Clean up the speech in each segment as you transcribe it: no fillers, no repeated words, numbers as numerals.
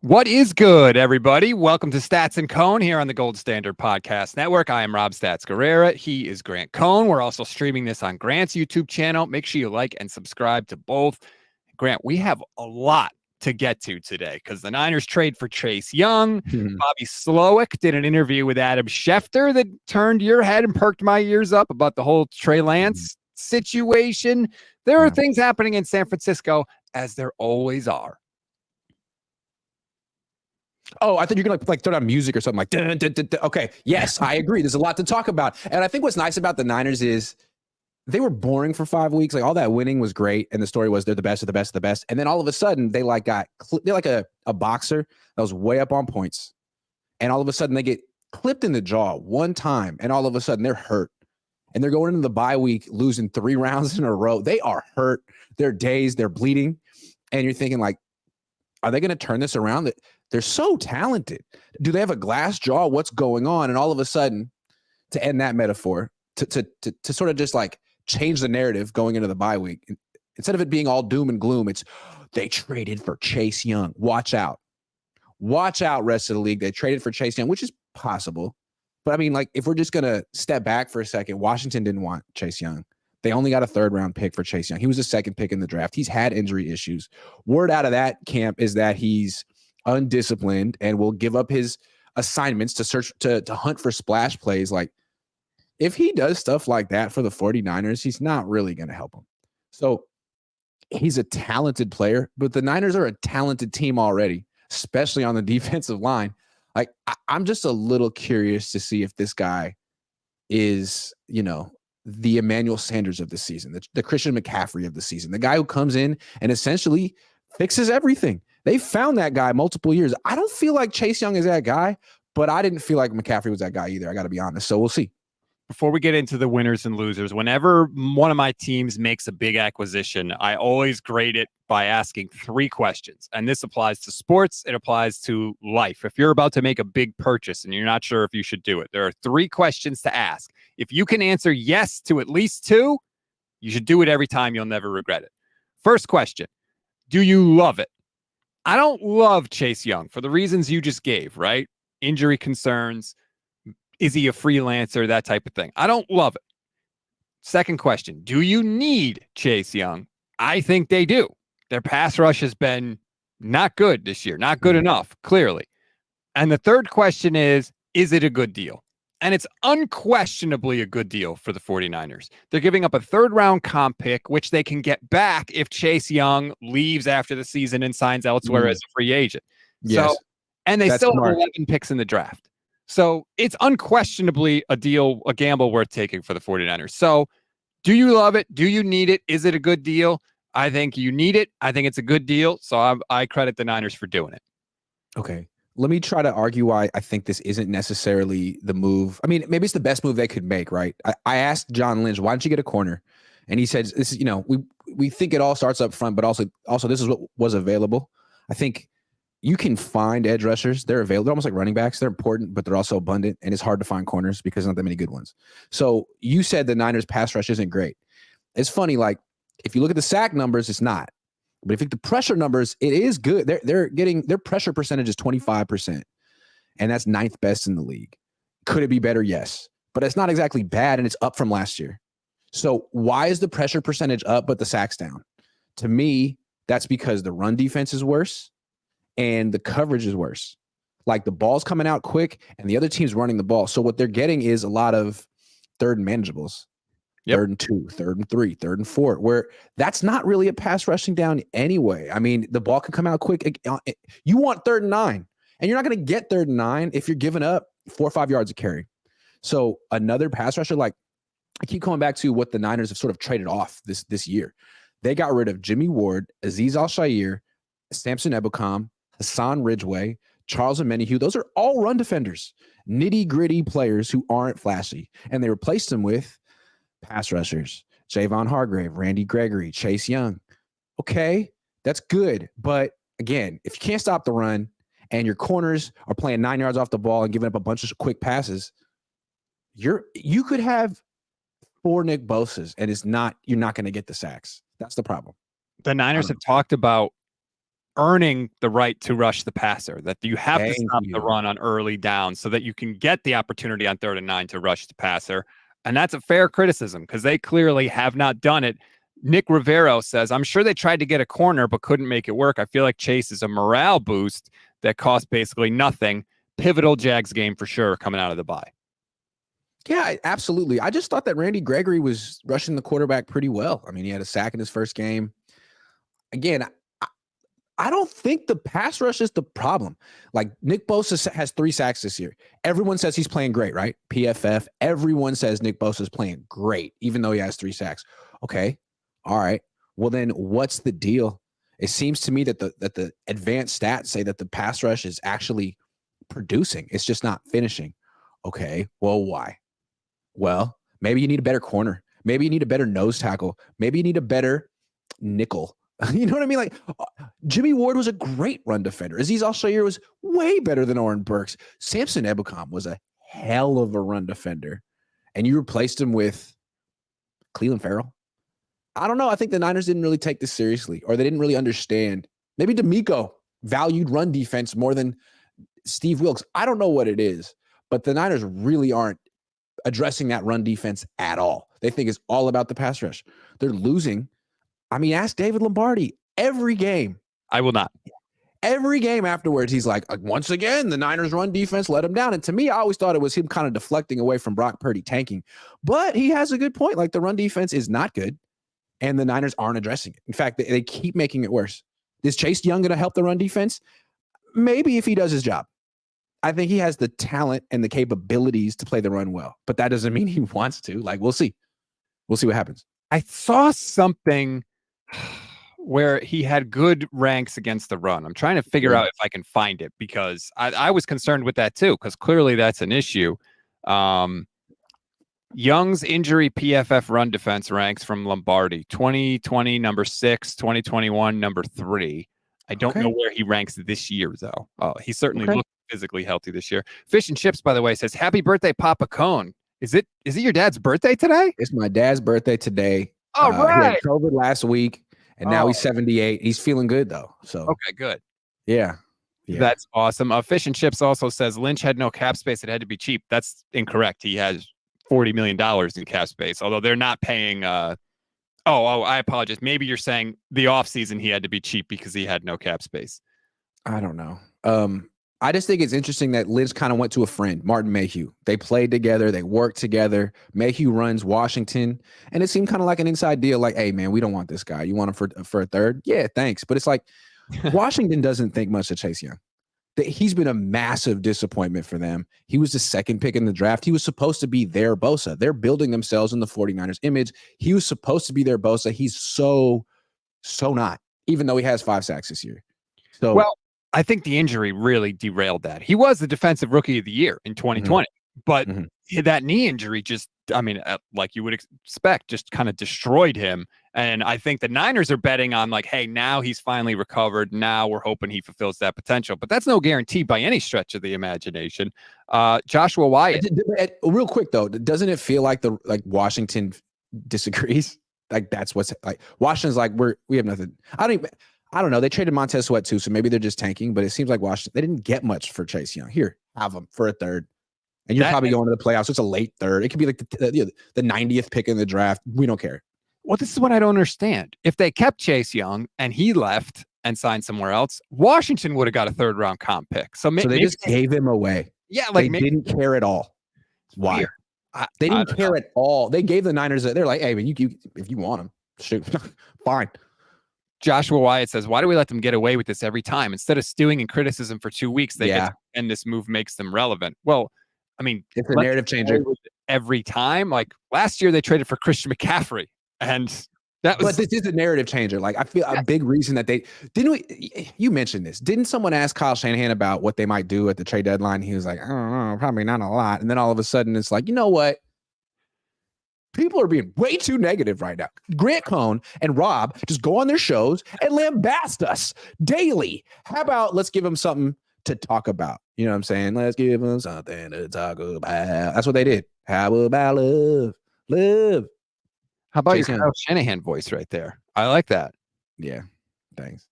What is good, everybody? Welcome to Stats and Cohn here on the Gold Standard Podcast Network. I am Rob Stats Guerrera. He is Grant Cohn. We're also streaming this on Grant's YouTube channel. Make sure you like and subscribe to both. Grant, we have a lot to get to today because the Niners trade for Chase Young. Bobby Slowick did an interview with Adam Schefter that turned your head and perked my ears up about the whole Trey Lance situation. There are things happening in San Francisco, as there always are. Oh, I thought you're gonna like throw down music or something like. Dun, dun, dun, dun. Okay, yes, I agree. There's a lot to talk about, and I think what's nice about the Niners is they were boring for 5 weeks. Like all that winning was great, and the story was they're the best of the best of the best. And then all of a sudden, they like they're like a boxer that was way up on points, and all of a sudden they get clipped in the jaw one time, and all of a sudden they're hurt, and they're going into the bye week losing 3 rounds in a row. They are hurt. They're dazed. They're bleeding, and you're thinking like, are they going to turn this around? They're so talented. Do they have a glass jaw? What's going on? And all of a sudden, to end that metaphor, to sort of just like change the narrative going into the bye week, instead of it being all doom and gloom, it's they traded for Chase Young. Watch out. Watch out, rest of the league. They traded for Chase Young, which is possible. But I mean, like, if we're just going to step back for a second, Washington didn't want Chase Young. They only got a 3rd-round pick for Chase Young. He was a 2nd pick in the draft. He's had injury issues. Word out of that camp is that he's undisciplined and will give up his assignments to search to hunt for splash plays. Like, if he does stuff like that for the 49ers, he's not really going to help them. So he's a talented player, but the Niners are a talented team already, especially on the defensive line. Like, I'm just a little curious to see if this guy is, the Emmanuel Sanders of the season, the Christian McCaffrey of the season, the guy who comes in and essentially fixes everything. They found that guy multiple years. I don't feel like Chase Young is that guy, but I didn't feel like McCaffrey was that guy either. I got to be honest. So we'll see. Before we get into the winners and losers, whenever one of my teams makes a big acquisition, I always grade it by asking 3 questions. And this applies to sports. It applies to life. If you're about to make a big purchase and you're not sure if you should do it, there are 3 questions to ask. If you can answer yes to at least 2, you should do it every time. You'll never regret it. First question, do you love it? I don't love Chase Young for the reasons you just gave, right? Injury concerns. Is he a freelancer? That type of thing. I don't love it. Second question, do you need Chase Young? I think they do. Their pass rush has been not good this year, not good enough, clearly. And the third question is it a good deal? And it's unquestionably a good deal for the 49ers. They're giving up a 3rd-round comp pick, which they can get back if Chase Young leaves after the season and signs elsewhere as a free agent. Yes. So, and they still have 11 picks in the draft. So it's unquestionably a gamble worth taking for the 49ers. So do you love it? Do you need it? Is it a good deal? I think you need it. I think it's a good deal. So I credit the Niners for doing it. Okay. Let me try to argue why I think this isn't necessarily the move. I mean, maybe it's the best move they could make, right? I asked John Lynch, why don't you get a corner? And he said, "This is, we think it all starts up front, but also this is what was available." I think you can find edge rushers. They're available. They're almost like running backs. They're important, but they're also abundant, and it's hard to find corners because there's not that many good ones. So you said the Niners pass rush isn't great. It's funny, like if you look at the sack numbers, it's not. But if you look at the pressure numbers, it is good. They're getting their pressure percentage is 25%, and that's 9th best in the league. Could it be better? Yes, but it's not exactly bad, and it's up from last year. So why is the pressure percentage up but the sacks down? To me, that's because the run defense is worse and the coverage is worse. Like the ball's coming out quick, and the other team's running the ball. So what they're getting is a lot of 3rd and manageables. Yep. 3rd and 2, 3rd and 3, 3rd and 4, where that's not really a pass rushing down anyway. I mean, the ball can come out quick. You want 3rd and 9, and you're not going to get 3rd and 9 if you're giving up 4 or 5 yards of carry. So another pass rusher, like I keep coming back to what the Niners have sort of traded off this year. They got rid of Jimmy Ward, Azeez Al-Shaair, Samson Ebukam, Hassan Ridgeway, Charles Omenihu. Those are all run defenders, nitty-gritty players who aren't flashy, and they replaced them with pass rushers, Javon Hargrave, Randy Gregory, Chase Young. Okay, that's good. But again, if you can't stop the run and your corners are playing 9 yards off the ball and giving up a bunch of quick passes, you could have 4 Nick Bosas and you're not going to get the sacks. That's the problem. The Niners have talked about earning the right to rush the passer, that you have to Thank stop the you. run on early down so that you can get the opportunity on 3rd and 9 to rush the passer. And that's a fair criticism because they clearly have not done it. Nick Rivero says, I'm sure they tried to get a corner but couldn't make it work. I feel like Chase is a morale boost that costs basically nothing. Pivotal Jags game for sure coming out of the bye. Yeah, absolutely. I just thought that Randy Gregory was rushing the quarterback pretty well. I mean, he had a sack in his first game. Again, I don't think the pass rush is the problem. Like Nick Bosa has 3 sacks this year. Everyone says he's playing great, right? PFF. Everyone says Nick Bosa is playing great, even though he has 3 sacks. Okay. All right. Well, then what's the deal? It seems to me that the advanced stats say that the pass rush is actually producing. It's just not finishing. Okay. Well, why? Well, maybe you need a better corner. Maybe you need a better nose tackle. Maybe you need a better nickel. You know what I mean? Like Jimmy Ward was a great run defender. Azeez Al-Shaair was way better than Oren Burks. Samson Ebukam was a hell of a run defender. And you replaced him with Cleveland Farrell. I don't know. I think the Niners didn't really take this seriously, or they didn't really understand. Maybe D'Amico valued run defense more than Steve Wilks. I don't know what it is, but the Niners really aren't addressing that run defense at all. They think it's all about the pass rush. They're losing. I mean, ask David Lombardi. Every game. I will not. Every game afterwards, he's like, once again, the Niners run defense let him down. And to me, I always thought it was him kind of deflecting away from Brock Purdy tanking. But he has a good point. Like the run defense is not good, and the Niners aren't addressing it. In fact, they keep making it worse. Is Chase Young going to help the run defense? Maybe if he does his job. I think he has the talent and the capabilities to play the run well, but that doesn't mean he wants to. Like, we'll see. We'll see what happens. I saw something where he had good ranks against the run. I'm trying to figure out if I can find it because I was concerned with that too, because clearly that's an issue. Young's injury PFF run defense ranks from Lombardi, 2020 number 6, 2021 number 3. I don't know where he ranks this year though. He certainly looked physically healthy this year. Fish and Chips, by the way, says happy birthday, Papa Cohn. Is it your dad's birthday today? It's my dad's birthday today. All right. He had COVID last week, and now he's 78. He's feeling good though. So okay, good. Yeah. That's awesome. Fish and Chips also says Lynch had no cap space. It had to be cheap. That's incorrect. He has $40 million in cap space, although they're not paying. I apologize. Maybe you're saying the offseason he had to be cheap because he had no cap space. I don't know. I just think it's interesting that Lynch kind of went to a friend, Martin Mayhew. They played together. They worked together. Mayhew runs Washington. And it seemed kind of like an inside deal. Like, hey, man, we don't want this guy. You want him for a third? Yeah, thanks. But it's like Washington doesn't think much of Chase Young. He's been a massive disappointment for them. He was the 2nd pick in the draft. He was supposed to be their Bosa. They're building themselves in the 49ers image. He was supposed to be their Bosa. He's so not, even though he has 5 sacks this year. So, well, I think the injury really derailed that. He was the defensive rookie of the year in 2020, but that knee injury just, like you would expect, just kind of destroyed him. And I think the Niners are betting on like, hey, now he's finally recovered. Now we're hoping he fulfills that potential, but that's no guarantee by any stretch of the imagination. Joshua Wyatt. Real quick though, doesn't it feel like Washington disagrees? Like that's what's like Washington's like, we have nothing. I don't know. They traded Montez Sweat too, so maybe they're just tanking. But it seems like Washington, they didn't get much for Chase Young. Here, have him for a third, and you're probably going to the playoffs. So it's a late third. It could be like the 90th pick in the draft. We don't care. Well, this is what I don't understand. If they kept Chase Young and he left and signed somewhere else, Washington would have got a 3rd round comp pick. So they just gave him away. Yeah, like they didn't care at all. Why? They didn't care at all. They gave the Niners. They're like, hey, man, you if you want him, shoot, fine. Joshua Wyatt says, why do we let them get away with this every time? Instead of stewing in criticism for 2 weeks, and this move makes them relevant. Well, I mean, it's a narrative changer every time. Like last year, they traded for Christian McCaffrey, and that was. But this is a narrative changer. Like I feel a big reason that you mentioned this. Didn't someone ask Kyle Shanahan about what they might do at the trade deadline? He was like, I don't know, probably not a lot. And then all of a sudden, it's like, you know what? People are being way too negative right now. Grant Cohn and Rob just go on their shows and lambast us daily. How about let's give them something to talk about? You know what I'm saying? Let's give them something to talk about. That's what they did. How about love? Love. How about your Kyle Shanahan voice right there? I like that. Yeah. Thanks.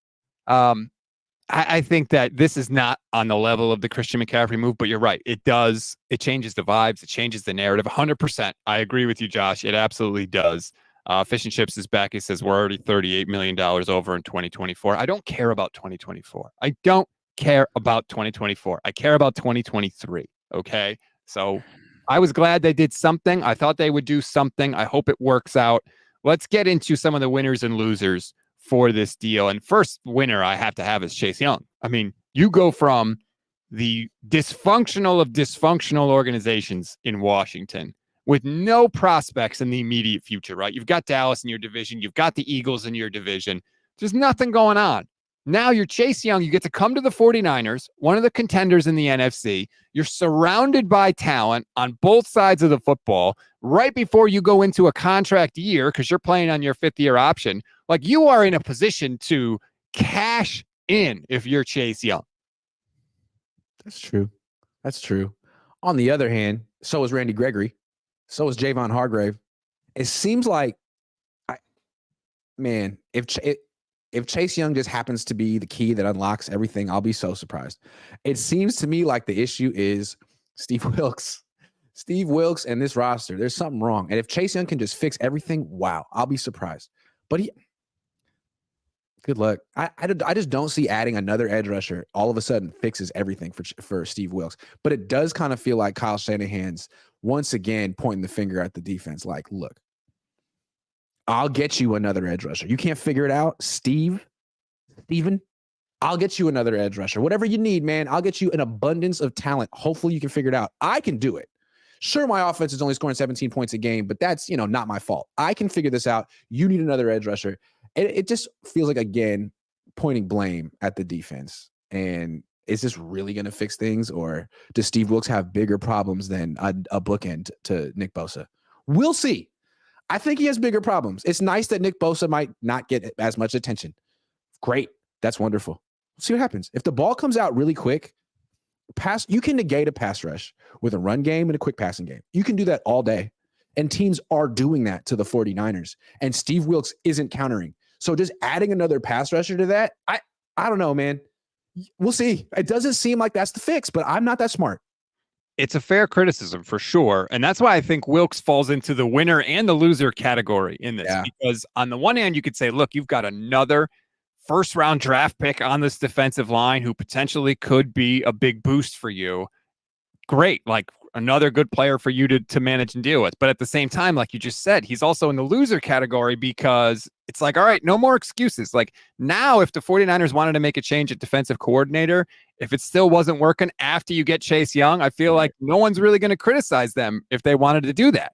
I think that this is not on the level of the Christian McCaffrey move, but you're right. It does. It changes the vibes. It changes the narrative. 100%. I agree with you, Josh. It absolutely does. Fish and Chips is back. He says we're already $38 million over in 2024. I don't care about 2024. I don't care about 2024. I care about 2023. Okay. So I was glad they did something. I thought they would do something. I hope it works out. Let's get into some of the winners and losers for this deal. And first winner I have to have is Chase Young. I mean, you go from the dysfunctional of dysfunctional organizations in Washington with no prospects in the immediate future, right? You've got Dallas in your division. You've got the Eagles in your division. There's nothing going on. Now you're Chase Young. You get to come to the 49ers, one of the contenders in the NFC. You're surrounded by talent on both sides of the football right before you go into a contract year because you're playing on your fifth-year option. Like, you are in a position to cash in if you're Chase Young. That's true. That's true. On the other hand, so is Randy Gregory. So is Javon Hargrave. It seems like, if Chase Young just happens to be the key that unlocks everything, I'll be so surprised. It seems to me like the issue is Steve Wilks. Steve Wilks and this roster. There's something wrong. And if Chase Young can just fix everything, wow, I'll be surprised. But good luck. I just don't see adding another edge rusher all of a sudden fixes everything for Steve Wilks. But it does kind of feel like Kyle Shanahan's once again pointing the finger at the defense. Like, look, I'll get you another edge rusher. You can't figure it out, Steven, I'll get you another edge rusher. Whatever you need, man, I'll get you an abundance of talent. Hopefully you can figure it out. I can do it. Sure, my offense is only scoring 17 points a game, but that's, not my fault. I can figure this out. You need another edge rusher. It just feels like, again, pointing blame at the defense. And is this really going to fix things, or does Steve Wilks have bigger problems than a bookend to Nick Bosa? We'll see. I think he has bigger problems. It's nice that Nick Bosa might not get as much attention. Great. That's wonderful. See what happens. If the ball comes out really quick, you can negate a pass rush with a run game and a quick passing game. You can do that all day. And teams are doing that to the 49ers. And Steve Wilks isn't countering. So just adding another pass rusher to that, I don't know, man. We'll see. It doesn't seem like that's the fix, but I'm not that smart. It's a fair criticism for sure. And that's why I think Wilks falls into the winner and the loser category in this. Yeah. Because on the one hand, you could say, look, you've got another first-round draft pick on this defensive line who potentially could be a big boost for you. Great. Like, another good player for you to manage and deal with. But at the same time, like you just said, he's also in the loser category because it's like, all right, no more excuses. Like, now if the 49ers wanted to make a change at defensive coordinator, if it still wasn't working after you get Chase Young, I feel like no one's really going to criticize them if they wanted to do that.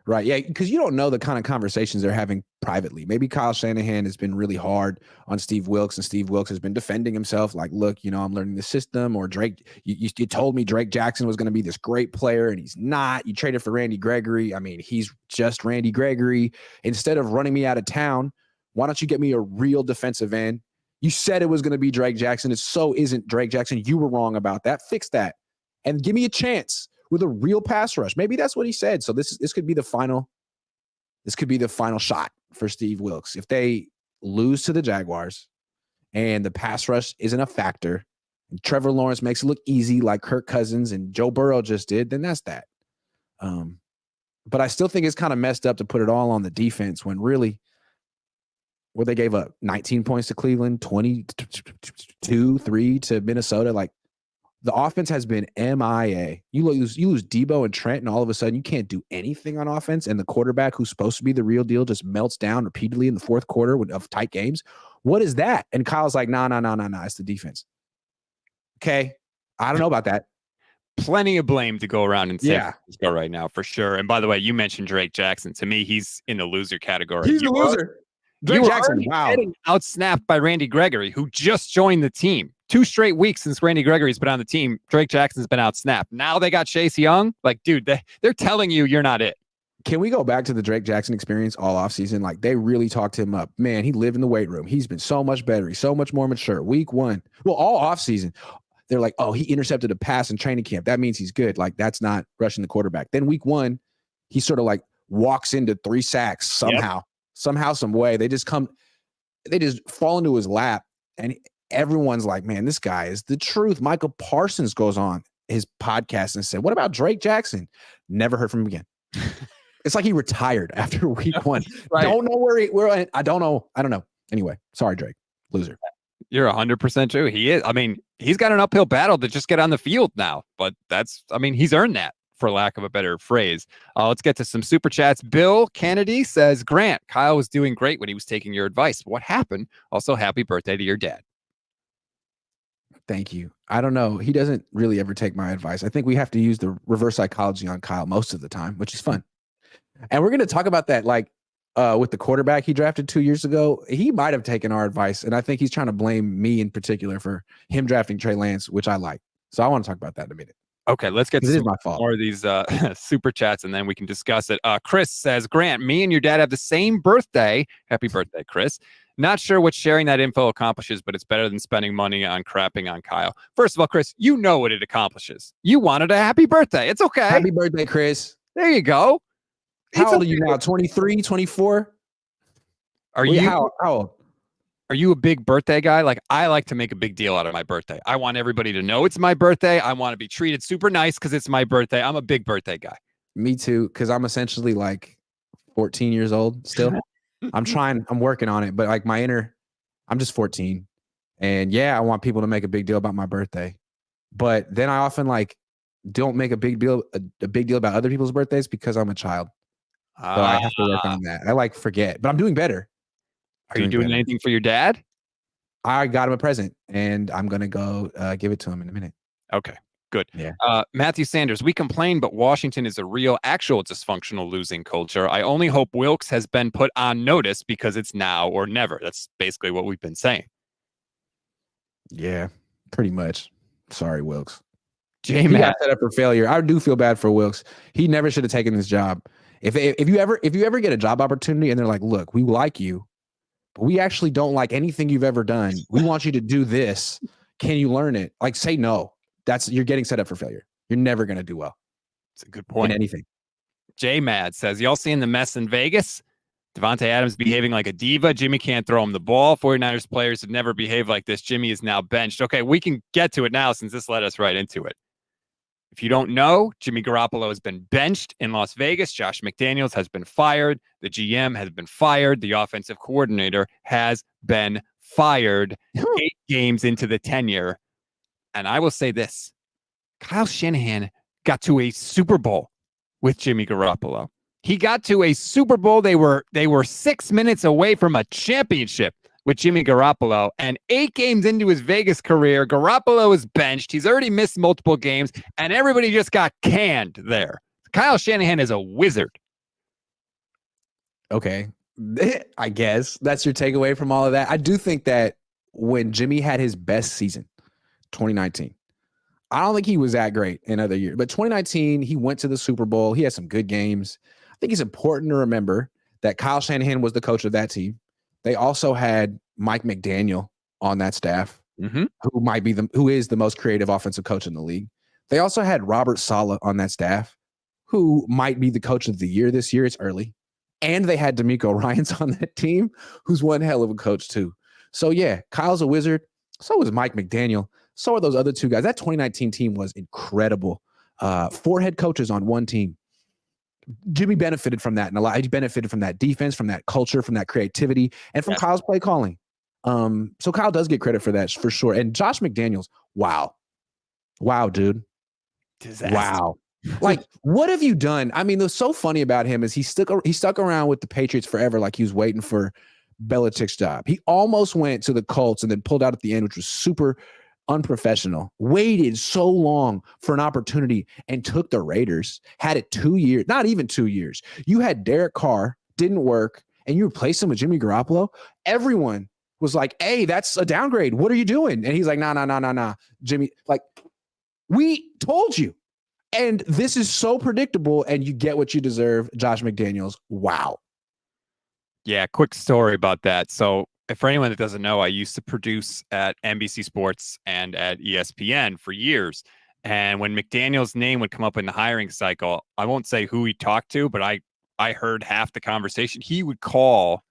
Right. Yeah. Because you don't know the kind of conversations they're having privately. Maybe Kyle Shanahan has been really hard on Steve Wilks, and Steve Wilks has been defending himself. Like, look, I'm learning the system. Or Drake, you told me Drake Jackson was going to be this great player, and he's not. You traded for Randy Gregory. I mean, he's just Randy Gregory. Instead of running me out of town, why don't you get me a real defensive end? You said it was going to be Drake Jackson. It so isn't Drake Jackson. You were wrong about that. Fix that. And give me a chance with a real pass rush. Maybe that's what he said. So this could be the final. This could be the final shot for Steve Wilks. If they lose to the Jaguars and the pass rush isn't a factor, and Trevor Lawrence makes it look easy like Kirk Cousins and Joe Burrow just did, then that's that. But I still think it's kind of messed up to put it all on the defense when really, where they gave up 19 points to Cleveland, 22, 3 to Minnesota. Like, the offense has been MIA. You lose Debo and Trent, and all of a sudden you can't do anything on offense. And the quarterback, who's supposed to be the real deal, just melts down repeatedly in the fourth quarter of tight games. What is that? And Kyle's like, no. It's the defense. Okay, I don't know about that. Plenty of blame to go around in San Francisco right now, for sure. And by the way, you mentioned Drake Jackson. To me, he's in the loser category. He's the loser. Drake Jackson, wow. Getting outsnapped by Randy Gregory, who just joined the team. 2 straight weeks since Randy Gregory's been on the team, Drake Jackson's been outsnapped. Now they got Chase Young. Like, dude, they're telling you you're not it. Can we go back to the Drake Jackson experience all offseason? Like, they really talked him up. Man, he lived in the weight room. He's been so much better. He's so much more mature. Week 1. Well, all offseason, they're like, oh, he intercepted a pass in training camp. That means he's good. Like, that's not rushing the quarterback. Then week 1, he sort of like walks into 3 sacks somehow, some way. They just fall into his lap. And everyone's like, man, this guy is the truth. Michael Parsons goes on his podcast and said, what about Drake Jackson? Never heard from him again. It's like he retired after week one. Right. Don't know where I don't know. I don't know. Anyway, sorry, Drake. Loser. You're 100% true. He is. I mean, he's got an uphill battle to just get on the field now, but he's earned that, for lack of a better phrase. Let's get to some super chats. Bill Kennedy says, Grant, Kyle was doing great when he was taking your advice. What happened? Also, happy birthday to your dad. Thank you. I don't know. He doesn't really ever take my advice. I think we have to use the reverse psychology on Kyle most of the time, which is fun. And we're going to talk about that, like with the quarterback he drafted 2 years ago. He might have taken our advice, and I think he's trying to blame me in particular for him drafting Trey Lance, which I like. So I want to talk about that in a minute. Okay, let's get to It is my fault. more of these super chats, and then we can discuss it. Chris says, Grant, me and your dad have the same birthday. Happy birthday, Chris. Not sure what sharing that info accomplishes, but it's better than spending money on crapping on Kyle. First of all, Chris, you know what it accomplishes. You wanted a happy birthday. It's okay. Happy birthday, Chris. There you go. How old are you now? 23, 24? Are you how old? Are you a big birthday guy? Like, I like to make a big deal out of my birthday. I want everybody to know it's my birthday. I want to be treated super nice because it's my birthday. I'm a big birthday guy. Me too, because I'm essentially like 14 years old still. I'm working on it, but like I'm just 14. And yeah, I want people to make a big deal about my birthday. But then I often like don't make a big deal about other people's birthdays because I'm a child. So I have to work on that. I like forget, but I'm doing better. Are you doing anything for your dad? I got him a present, and I'm going to go give it to him in a minute. Okay, good. Yeah. Matthew Sanders, we complain, but Washington is a real, actual dysfunctional losing culture. I only hope Wilkes has been put on notice because it's now or never. That's basically what we've been saying. Yeah, pretty much. Sorry, Wilkes. He got set up for failure. I do feel bad for Wilkes. He never should have taken this job. If you ever get a job opportunity and they're like, look, we like you, but we actually don't like anything you've ever done. We want you to do this. Can you learn it? Like, say no. You're getting set up for failure. You're never going to do well. It's a good point. In anything. J Mad says, y'all seeing the mess in Vegas? Devontae Adams behaving like a diva. Jimmy can't throw him the ball. 49ers players have never behaved like this. Jimmy is now benched. Okay, we can get to it now since this led us right into it. If you don't know, Jimmy Garoppolo has been benched in Las Vegas. Josh McDaniels has been fired. The GM has been fired. The offensive coordinator has been fired 8 games into the tenure. And I will say this, Kyle Shanahan got to a Super Bowl with Jimmy Garoppolo. He got to a Super Bowl. They were 6 minutes away from a championship with Jimmy Garoppolo. And 8 games into his Vegas career, Garoppolo is benched. He's already missed multiple games, and everybody just got canned there. Kyle Shanahan is a wizard. Okay. I guess that's your takeaway from all of that. I do think that when Jimmy had his best season, 2019, I don't think he was that great in other years. But 2019, he went to the Super Bowl. He had some good games. I think it's important to remember that Kyle Shanahan was the coach of that team. They also had Mike McDaniel on that staff, who is the most creative offensive coach in the league. They also had Robert Saleh on that staff, who might be the coach of the year this year. It's early. And they had DeMeco Ryans on that team, who's one hell of a coach too. So yeah, Kyle's a wizard. So is Mike McDaniel. So are those other 2 guys. That 2019 team was incredible. 4 head coaches on one team. Jimmy benefited from that, and a lot. He benefited from that defense, from that culture, from that creativity, and from Kyle's play calling. So Kyle does get credit for that for sure. And Josh McDaniels, wow, dude, disaster. Wow. Like, what have you done? I mean, what's so funny about him is he stuck around with the Patriots forever, like he was waiting for Belichick's job. He almost went to the Colts and then pulled out at the end, which was super unprofessional. Waited so long for an opportunity and took the Raiders. Had it 2 years, not even 2 years. You had Derek Carr, didn't work, and you replaced him with Jimmy Garoppolo. Everyone was like, hey, that's a downgrade. What are you doing? And he's like, nah. Jimmy, like, we told you. And this is so predictable, and you get what you deserve. Josh McDaniels. Wow. Yeah, quick story about that. So for anyone that doesn't know, I used to produce at NBC Sports and at ESPN for years. And when McDaniel's name would come up in the hiring cycle, I won't say who he talked to, but I heard half the conversation. He would call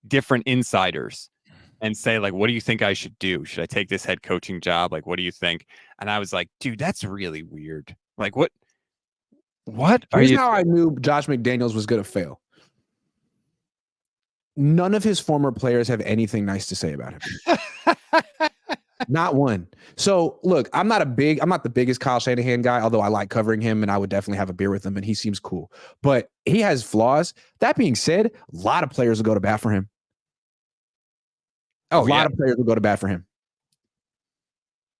different insiders and say, like, what do you think I should do? Should I take this head coaching job? Like, what do you think? And I was like, dude, that's really weird. Like, what are Here's you how I doing? knew Josh McDaniels was going to fail. None of his former players have anything nice to say about him. Not one. So look, I'm not the biggest Kyle Shanahan guy, although I like covering him and I would definitely have a beer with him and he seems cool. But he has flaws. That being said, a lot of players will go to bat for him. Oh, a lot of players will go to bat for him.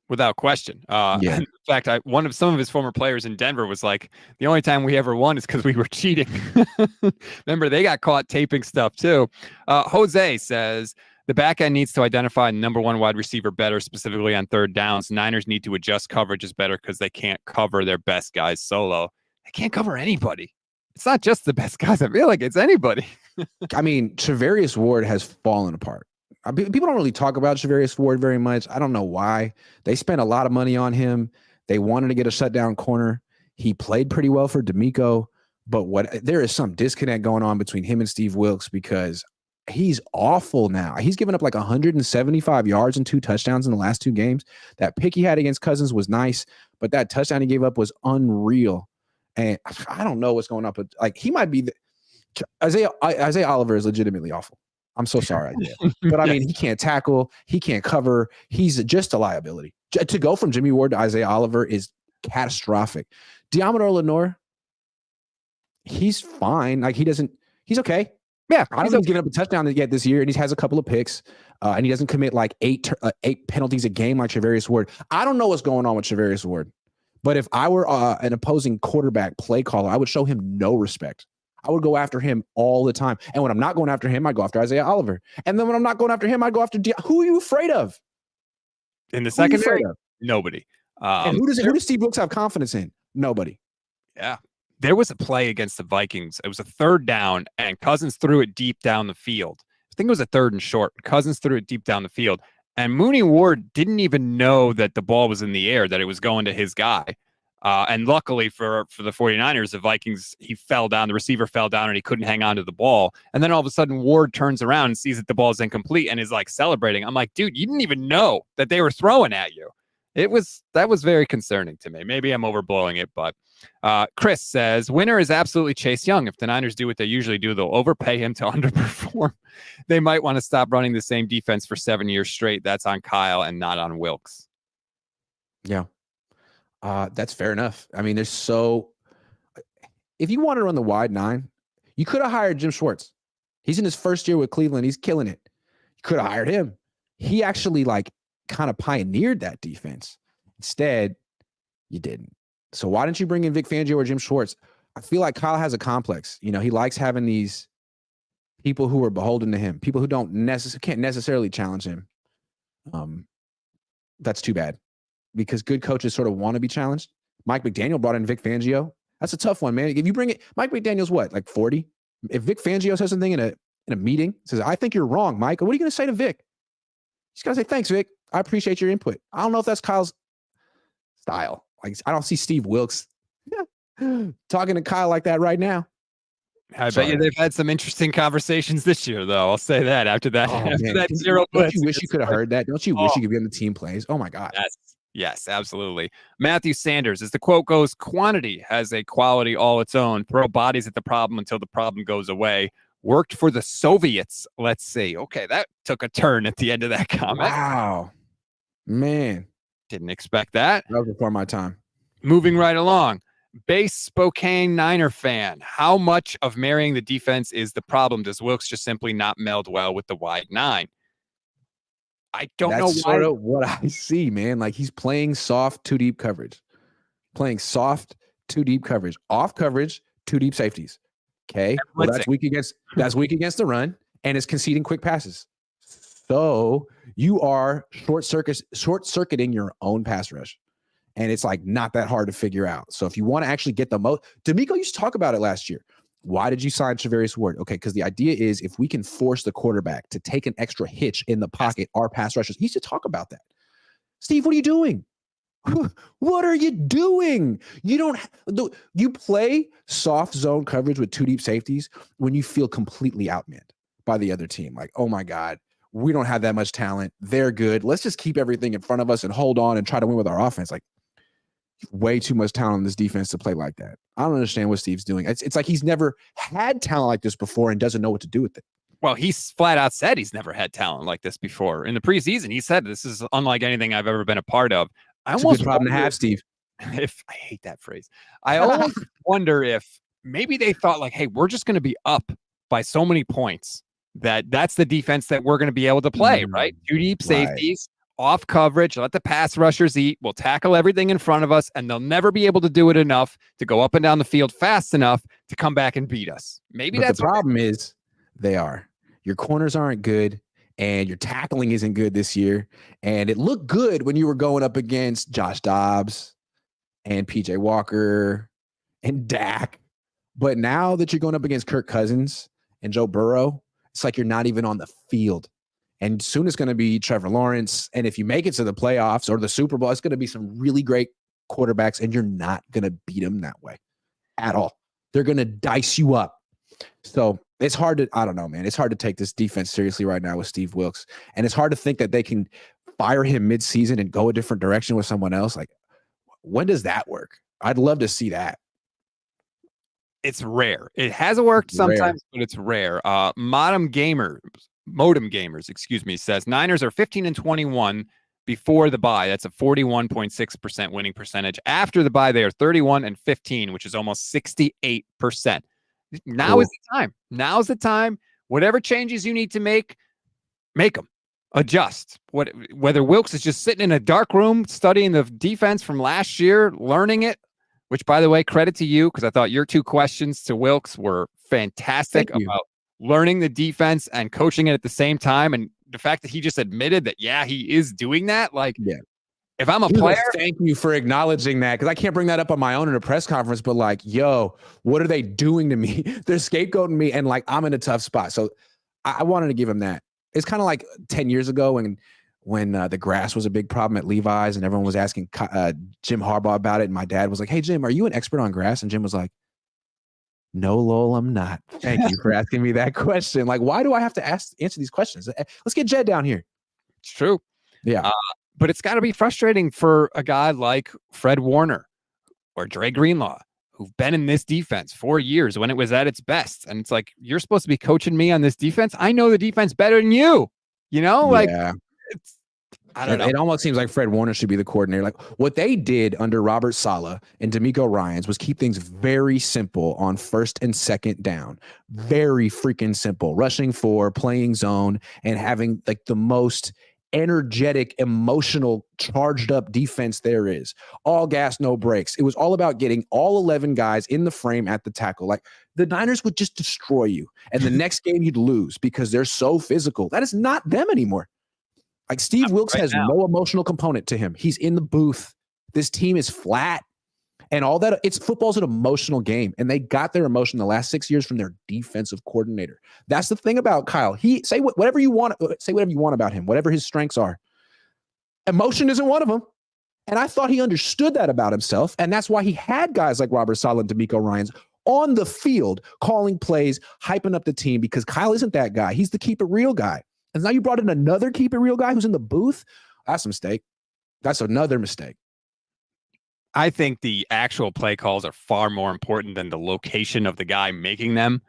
Without question. Yeah. In fact, some of his former players in Denver was like, the only time we ever won is because we were cheating. Remember, they got caught taping stuff too. Jose says, the back end needs to identify number one wide receiver better, specifically on third downs. Niners need to adjust coverages better because they can't cover their best guys solo. They can't cover anybody. It's not just the best guys. I feel like it's anybody. I mean, Charvarius Ward has fallen apart. People don't really talk about Charvarius Ward very much. I don't know why. They spent a lot of money on him. They wanted to get a shutdown corner. He played pretty well for D'Amico, but there is some disconnect going on between him and Steve Wilks because he's awful now. He's given up like 175 yards and 2 touchdowns in the last 2 games. That pick he had against Cousins was nice, but that touchdown he gave up was unreal. And I don't know what's going on, but like he might be Isaiah Oliver is legitimately awful. I'm so sorry, Isaiah. But I mean, he can't tackle, he can't cover. He's just a liability. To go from Jimmy Ward to Isaiah Oliver is catastrophic. Diamador Lenore, he's fine. Like he's okay. Yeah, I don't think he's given up a touchdown yet this year, and he has a couple of picks, and he doesn't commit like 8 penalties a game like Charvarius Ward. I don't know what's going on with Charvarius Ward, but if I were an opposing quarterback play caller, I would show him no respect. I would go after him all the time. And when I'm not going after him, I go after Isaiah Oliver. And then when I'm not going after him, I go after who are you afraid of? In the secondary, nobody. And who does Steve Wilks have confidence in? Nobody. Yeah. There was a play against the Vikings. It was a 3rd down, and Cousins threw it deep down the field. I think it was a 3rd and short. Cousins threw it deep down the field. And Mooney Ward didn't even know that the ball was in the air, that it was going to his guy. And luckily for the 49ers, the Vikings, the receiver fell down and he couldn't hang on to the ball. And then all of a sudden Ward turns around and sees that the ball is incomplete and is like celebrating. I'm like, dude, you didn't even know that they were throwing at you. That was very concerning to me. Maybe I'm overblowing it, but Chris says, winner is absolutely Chase Young. If the Niners do what they usually do, they'll overpay him to underperform. They might want to stop running the same defense for 7 years straight. That's on Kyle and not on Wilks. Yeah. That's fair enough. I mean, if you want to run the wide 9, you could have hired Jim Schwartz. He's in his first year with Cleveland. He's killing it. You could have hired him. He actually kind of pioneered that defense. Instead, you didn't. So why didn't you bring in Vic Fangio or Jim Schwartz? I feel like Kyle has a complex. You know, he likes having these people who are beholden to him, people who can't necessarily challenge him. That's too bad. Because good coaches sort of want to be challenged. Mike McDaniel brought in Vic Fangio. That's a tough one, man. If you bring it, Mike McDaniel's what, like 40? If Vic Fangio says something in a meeting, says, I think you're wrong, Mike, what are you going to say to Vic? He's got to say, thanks, Vic. I appreciate your input. I don't know if that's Kyle's style. Like, I don't see Steve Wilks talking to Kyle like that right now. I bet you they've had some interesting conversations this year, though. I'll say that after that, that 0 blitz. Don't you wish you could have heard that? Don't you wish you could be on the team plays? Oh, my God. Yes, absolutely. Matthew Sanders, as the quote goes, quantity has a quality all its own. Throw bodies at the problem until the problem goes away. Worked for the Soviets. Let's see. Okay, that took a turn at the end of that comment. Wow. Man. Didn't expect that. That was before my time. Moving right along. Base Spokane Niner fan. How much of marrying the defense is the problem? Does Wilks just simply not meld well with the wide 9? I don't know why. That's sort of what I see, man. Like he's playing soft, 2 deep coverage. Off coverage, 2 deep safeties. Okay. Well, that's weak against the run and is conceding quick passes. So you are short circuiting your own pass rush. And it's like not that hard to figure out. So if you want to actually get the most, D'Amico used to talk about it last year. Why did you sign Charvarius Ward? Okay, because the idea is if we can force the quarterback to take an extra hitch in the pocket, our pass rushers. He used to talk about that. Steve, what are you doing? What are you doing? You play soft zone coverage with 2 deep safeties when you feel completely outmanned by the other team. Like, oh my God, we don't have that much talent. They're good. Let's just keep everything in front of us and hold on and try to win with our offense. Like, way too much talent on this defense to play like that. I don't understand what Steve's doing. It's like he's never had talent like this before and doesn't know what to do with it. Well, he's flat out said he's never had talent like this before. In the preseason, he said this is unlike anything I've ever been a part of. It's a good problem to have, Steve. If I hate that phrase, I always wonder if maybe they thought like, hey, we're just going to be up by so many points that's the defense that we're going to be able to play, right? 2 deep safeties, off coverage, let the pass rushers eat. We'll tackle everything in front of us, and they'll never be able to do it enough to go up and down the field fast enough to come back and beat us. Maybe but that's the problem is they are. Your corners aren't good, and your tackling isn't good this year. And it looked good when you were going up against Josh Dobbs and PJ Walker and Dak. But now that you're going up against Kirk Cousins and Joe Burrow, it's like you're not even on the field. And soon it's going to be Trevor Lawrence. And if you make it to the playoffs or the Super Bowl, it's going to be some really great quarterbacks, and you're not going to beat them that way at all. They're going to dice you up. So it's hard to, I don't know, man. It's hard to take this defense seriously right now with Steve Wilks. And it's hard to think that they can fire him midseason and go a different direction with someone else. Like, when does that work? I'd love to see that. It's rare. It has worked sometimes, but it's rare. Modem Gamers, excuse me, says Niners are 15-21 before the bye. That's a 41.6% winning percentage. After the bye, they are 31-15, which is almost 68%. Now is the time. Now's the time. Whatever changes you need to make them. Adjust. Whether Wilks is just sitting in a dark room studying the defense from last year, learning it, which, by the way, credit to you, because I thought your 2 questions to Wilks were fantastic about learning the defense and coaching it at the same time. And the fact that he just admitted that, yeah, he is doing that. Like, if I'm a player. Thank you for acknowledging that, because I can't bring that up on my own in a press conference, but like, yo, what are they doing to me? They're scapegoating me, and like, I'm in a tough spot. So I wanted to give him that. It's kind of like 10 years ago when the grass was a big problem at Levi's and everyone was asking Jim Harbaugh about it. And my dad was like, hey, Jim, are you an expert on grass? And Jim was like, no, Lowell, I'm not. Thank you for asking me that question. Like, why do I have to answer these questions? Let's get Jed down here. It's true. Yeah. But it's got to be frustrating for a guy like Fred Warner or Dre Greenlaw, who've been in this defense 4 years when it was at its best. And it's like, you're supposed to be coaching me on this defense. I know the defense better than you, like, I don't know. It almost seems like Fred Warner should be the coordinator. Like, what they did under Robert Saleh and D'Amico Ryans was keep things very simple on first and second down. Very freaking simple. Rushing for, playing zone, and having like the most energetic, emotional, charged up defense there is. All gas, no brakes. It was all about getting all 11 guys in the frame at the tackle. Like, the Niners would just destroy you. And the next game you'd lose because they're so physical. That is not them anymore. Like, Steve Wilks has no emotional component to him. He's in the booth. This team is flat. And all that, football's an emotional game. And they got their emotion the last 6 years from their defensive coordinator. That's the thing about Kyle. Say whatever you want about him, whatever his strengths are. Emotion isn't one of them. And I thought he understood that about himself. And that's why he had guys like Robert Saleh and D'Amico Ryans on the field calling plays, hyping up the team, because Kyle isn't that guy. He's the keep it real guy. And now you brought in another keep it real guy who's in the booth. That's a mistake. That's another mistake. I think the actual play calls are far more important than the location of the guy making them.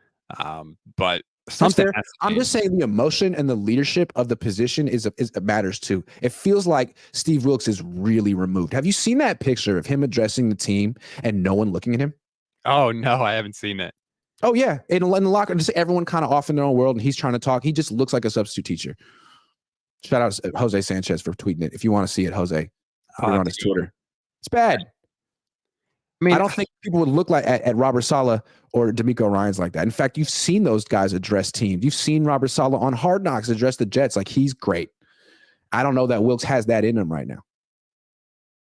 But something. I'm just saying the emotion and the leadership of the position is matters too. It feels like Steve Wilks is really removed. Have you seen that picture of him addressing the team and no one looking at him? Oh no, I haven't seen it. Oh yeah, in the locker, just everyone kind of off in their own world, and he's trying to talk. He just looks like a substitute teacher. Shout out to Jose Sanchez for tweeting it. If you want to see it, Jose, on his Twitter. It's bad. I mean, I don't think people would look like at Robert Saleh or D'Amico Ryans like that. In fact, you've seen those guys address teams. You've seen Robert Saleh on Hard Knocks address the Jets like he's great. I don't know that Wilks has that in him right now.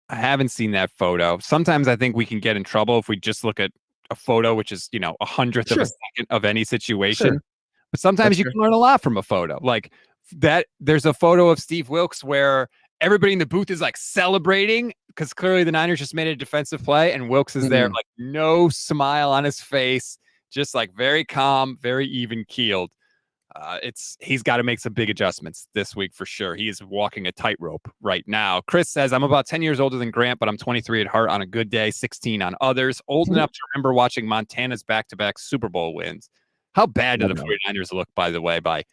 I haven't seen that photo. Sometimes I think we can get in trouble if we just look at a photo, which is, a hundredth of a second of any situation. Sure. But sometimes you can learn a lot from a photo. Like that, there's a photo of Steve Wilks where everybody in the booth is like celebrating because clearly the Niners just made a defensive play and Wilks is there, like no smile on his face, just like very calm, very even keeled. He's got to make some big adjustments this week for sure. He is walking a tightrope right now. Chris says, I'm about 10 years older than Grant, but I'm 23 at heart on a good day, 16 on others. Old enough to remember watching Montana's back-to-back Super Bowl wins. How bad do the 49ers look, by the way, by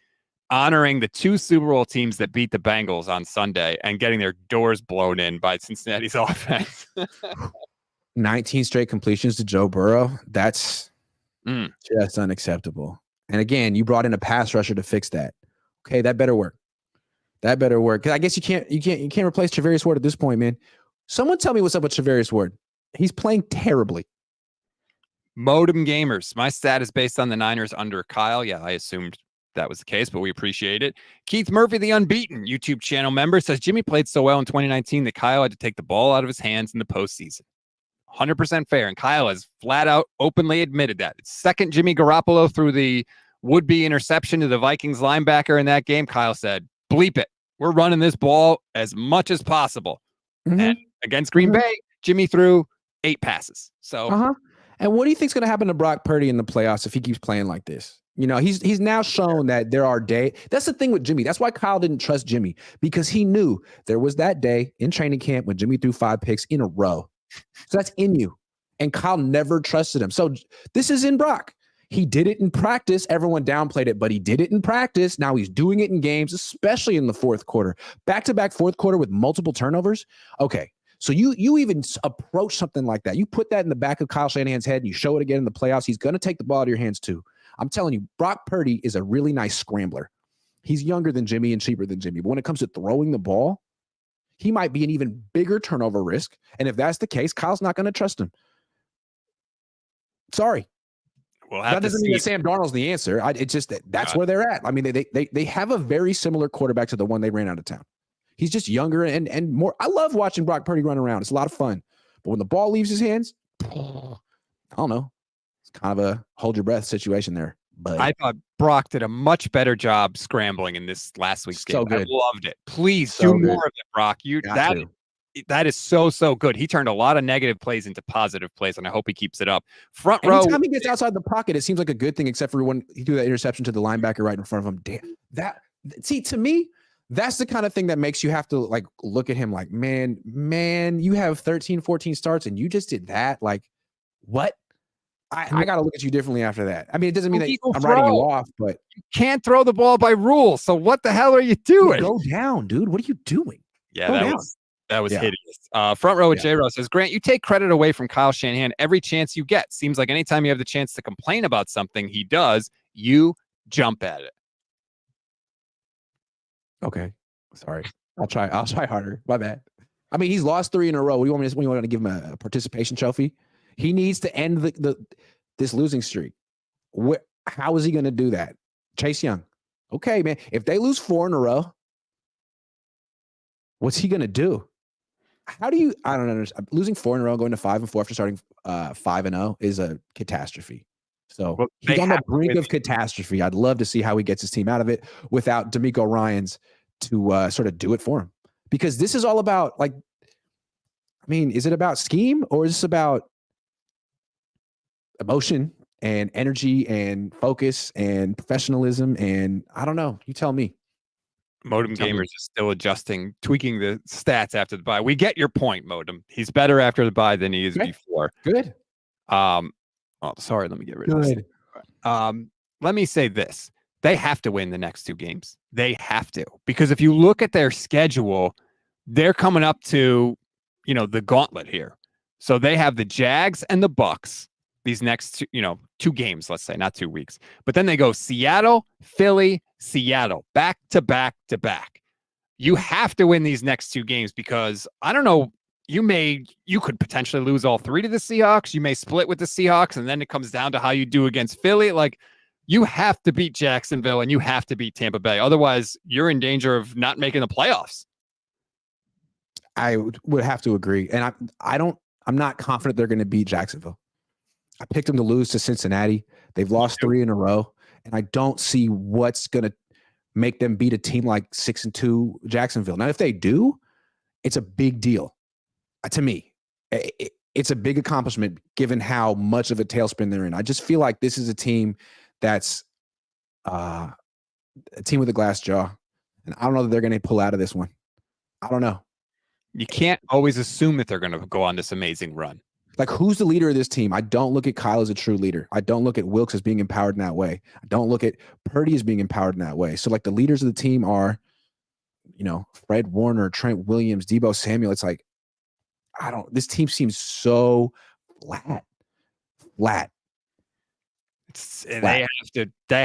honoring the 2 Super Bowl teams that beat the Bengals on Sunday and getting their doors blown in by Cincinnati's offense? 19 straight completions to Joe Burrow. That's just unacceptable. And again, you brought in a pass rusher to fix that. Okay, that better work. That better work. Because I guess you can't replace Charvarius Ward at this point, man. Someone tell me what's up with Charvarius Ward. He's playing terribly. Modem Gamers. My stat is based on the Niners under Kyle. Yeah, I assumed that was the case, but we appreciate it. Keith Murphy, the Unbeaten YouTube channel member, says Jimmy played so well in 2019 that Kyle had to take the ball out of his hands in the postseason. 100% fair. And Kyle has flat out openly admitted that. It's second Jimmy Garoppolo threw the would-be interception to the Vikings linebacker in that game. Kyle said, bleep it. We're running this ball as much as possible. And against Green Bay, Jimmy threw 8 passes. So, And what do you think's going to happen to Brock Purdy in the playoffs if he keeps playing like this? You know, he's now shown that there are days. That's the thing with Jimmy. That's why Kyle didn't trust Jimmy, because he knew there was that day in training camp when Jimmy threw 5 picks in a row. So that's in you. And Kyle never trusted him. So this is in Brock. He did it in practice. Everyone downplayed it, but he did it in practice. Now he's doing it in games, especially in the fourth quarter. Back-to-back fourth quarter with multiple turnovers. Okay, so you even approach something like that. You put that in the back of Kyle Shanahan's head and you show it again in the playoffs. He's going to take the ball out of your hands too. I'm telling you, Brock Purdy is a really nice scrambler. He's younger than Jimmy and cheaper than Jimmy. But when it comes to throwing the ball, he might be an even bigger turnover risk. And if that's the case, Kyle's not going to trust him. Sorry. That doesn't mean that Sam Darnold's the answer. It's just that's where they're at. I mean, they have a very similar quarterback to the one they ran out of town. He's just younger and more. I love watching Brock Purdy run around. It's a lot of fun. But when the ball leaves his hands, I don't know. It's kind of a hold your breath situation there. But I thought Brock did a much better job scrambling in this last week's game. I loved it. Please do more of it, Brock. That is so good. He turned a lot of negative plays into positive plays, and I hope he keeps it up. Front row. Anytime he gets outside the pocket, it seems like a good thing, except for when he threw that interception to the linebacker right in front of him. Damn, see, to me, that's the kind of thing that makes you have to like look at him like, man, you have 13, 14 starts, and you just did that. Like, what? I got to look at you differently after that. I mean, it doesn't mean that I'm writing you off, but you can't throw the ball by rule. So what the hell are you doing? Go down, dude. What are you doing? Yeah, that was hideous. Front row with J-Row says, Grant, you take credit away from Kyle Shanahan every chance you get. Seems like anytime you have the chance to complain about something he does, you jump at it. Okay. Sorry. I'll try harder. My bad. I mean, he's lost 3 in a row. What do you want to give him a participation trophy? He needs to end this losing streak. How is he going to do that? Chase Young. Okay, man. If they lose 4 in a row, what's he going to do? I don't understand. Losing 4 in a row, going to 5-4 after starting 5-0 is a catastrophe. So he's on the brink of catastrophe. I'd love to see how he gets his team out of it without D'Amico Ryans to sort of do it for him. Because this is all about, like, I mean, is it about scheme or is this about emotion and energy and focus and professionalism? And I don't know. You tell me. Modem Gamers is still adjusting, tweaking the stats after the bye. We get your point, Modem. He's better after the bye than he is before. Good. Sorry. Let me get rid of this. Let me say this. They have to win the next 2 games. They have to. Because if you look at their schedule, they're coming up to, the gauntlet here. So they have the Jags and the Bucks. These next 2 games, let's say, not 2 weeks. But then they go Seattle, Philly, Seattle, back to back to back. You have to win these next 2 games because I don't know, you could potentially lose all 3 to the Seahawks. You may split with the Seahawks, and then it comes down to how you do against Philly. Like, you have to beat Jacksonville and you have to beat Tampa Bay. Otherwise, you're in danger of not making the playoffs. I would have to agree. And I'm not confident they're going to beat Jacksonville. I picked them to lose to Cincinnati. They've lost 3 in a row, and I don't see what's going to make them beat a team like 6-2 Jacksonville. Now, if they do, it's a big deal. To me, it's a big accomplishment given how much of a tailspin they're in. I just feel like this is a team that's a team with a glass jaw, and I don't know that they're going to pull out of this one. I don't know. You can't always assume that they're going to go on this amazing run. Like, who's the leader of this team? I don't look at Kyle as a true leader. I don't look at Wilkes as being empowered in that way. I don't look at Purdy as being empowered in that way. So, like, the leaders of the team are, Fred Warner, Trent Williams, Deebo Samuel. It's like, this team seems so flat. They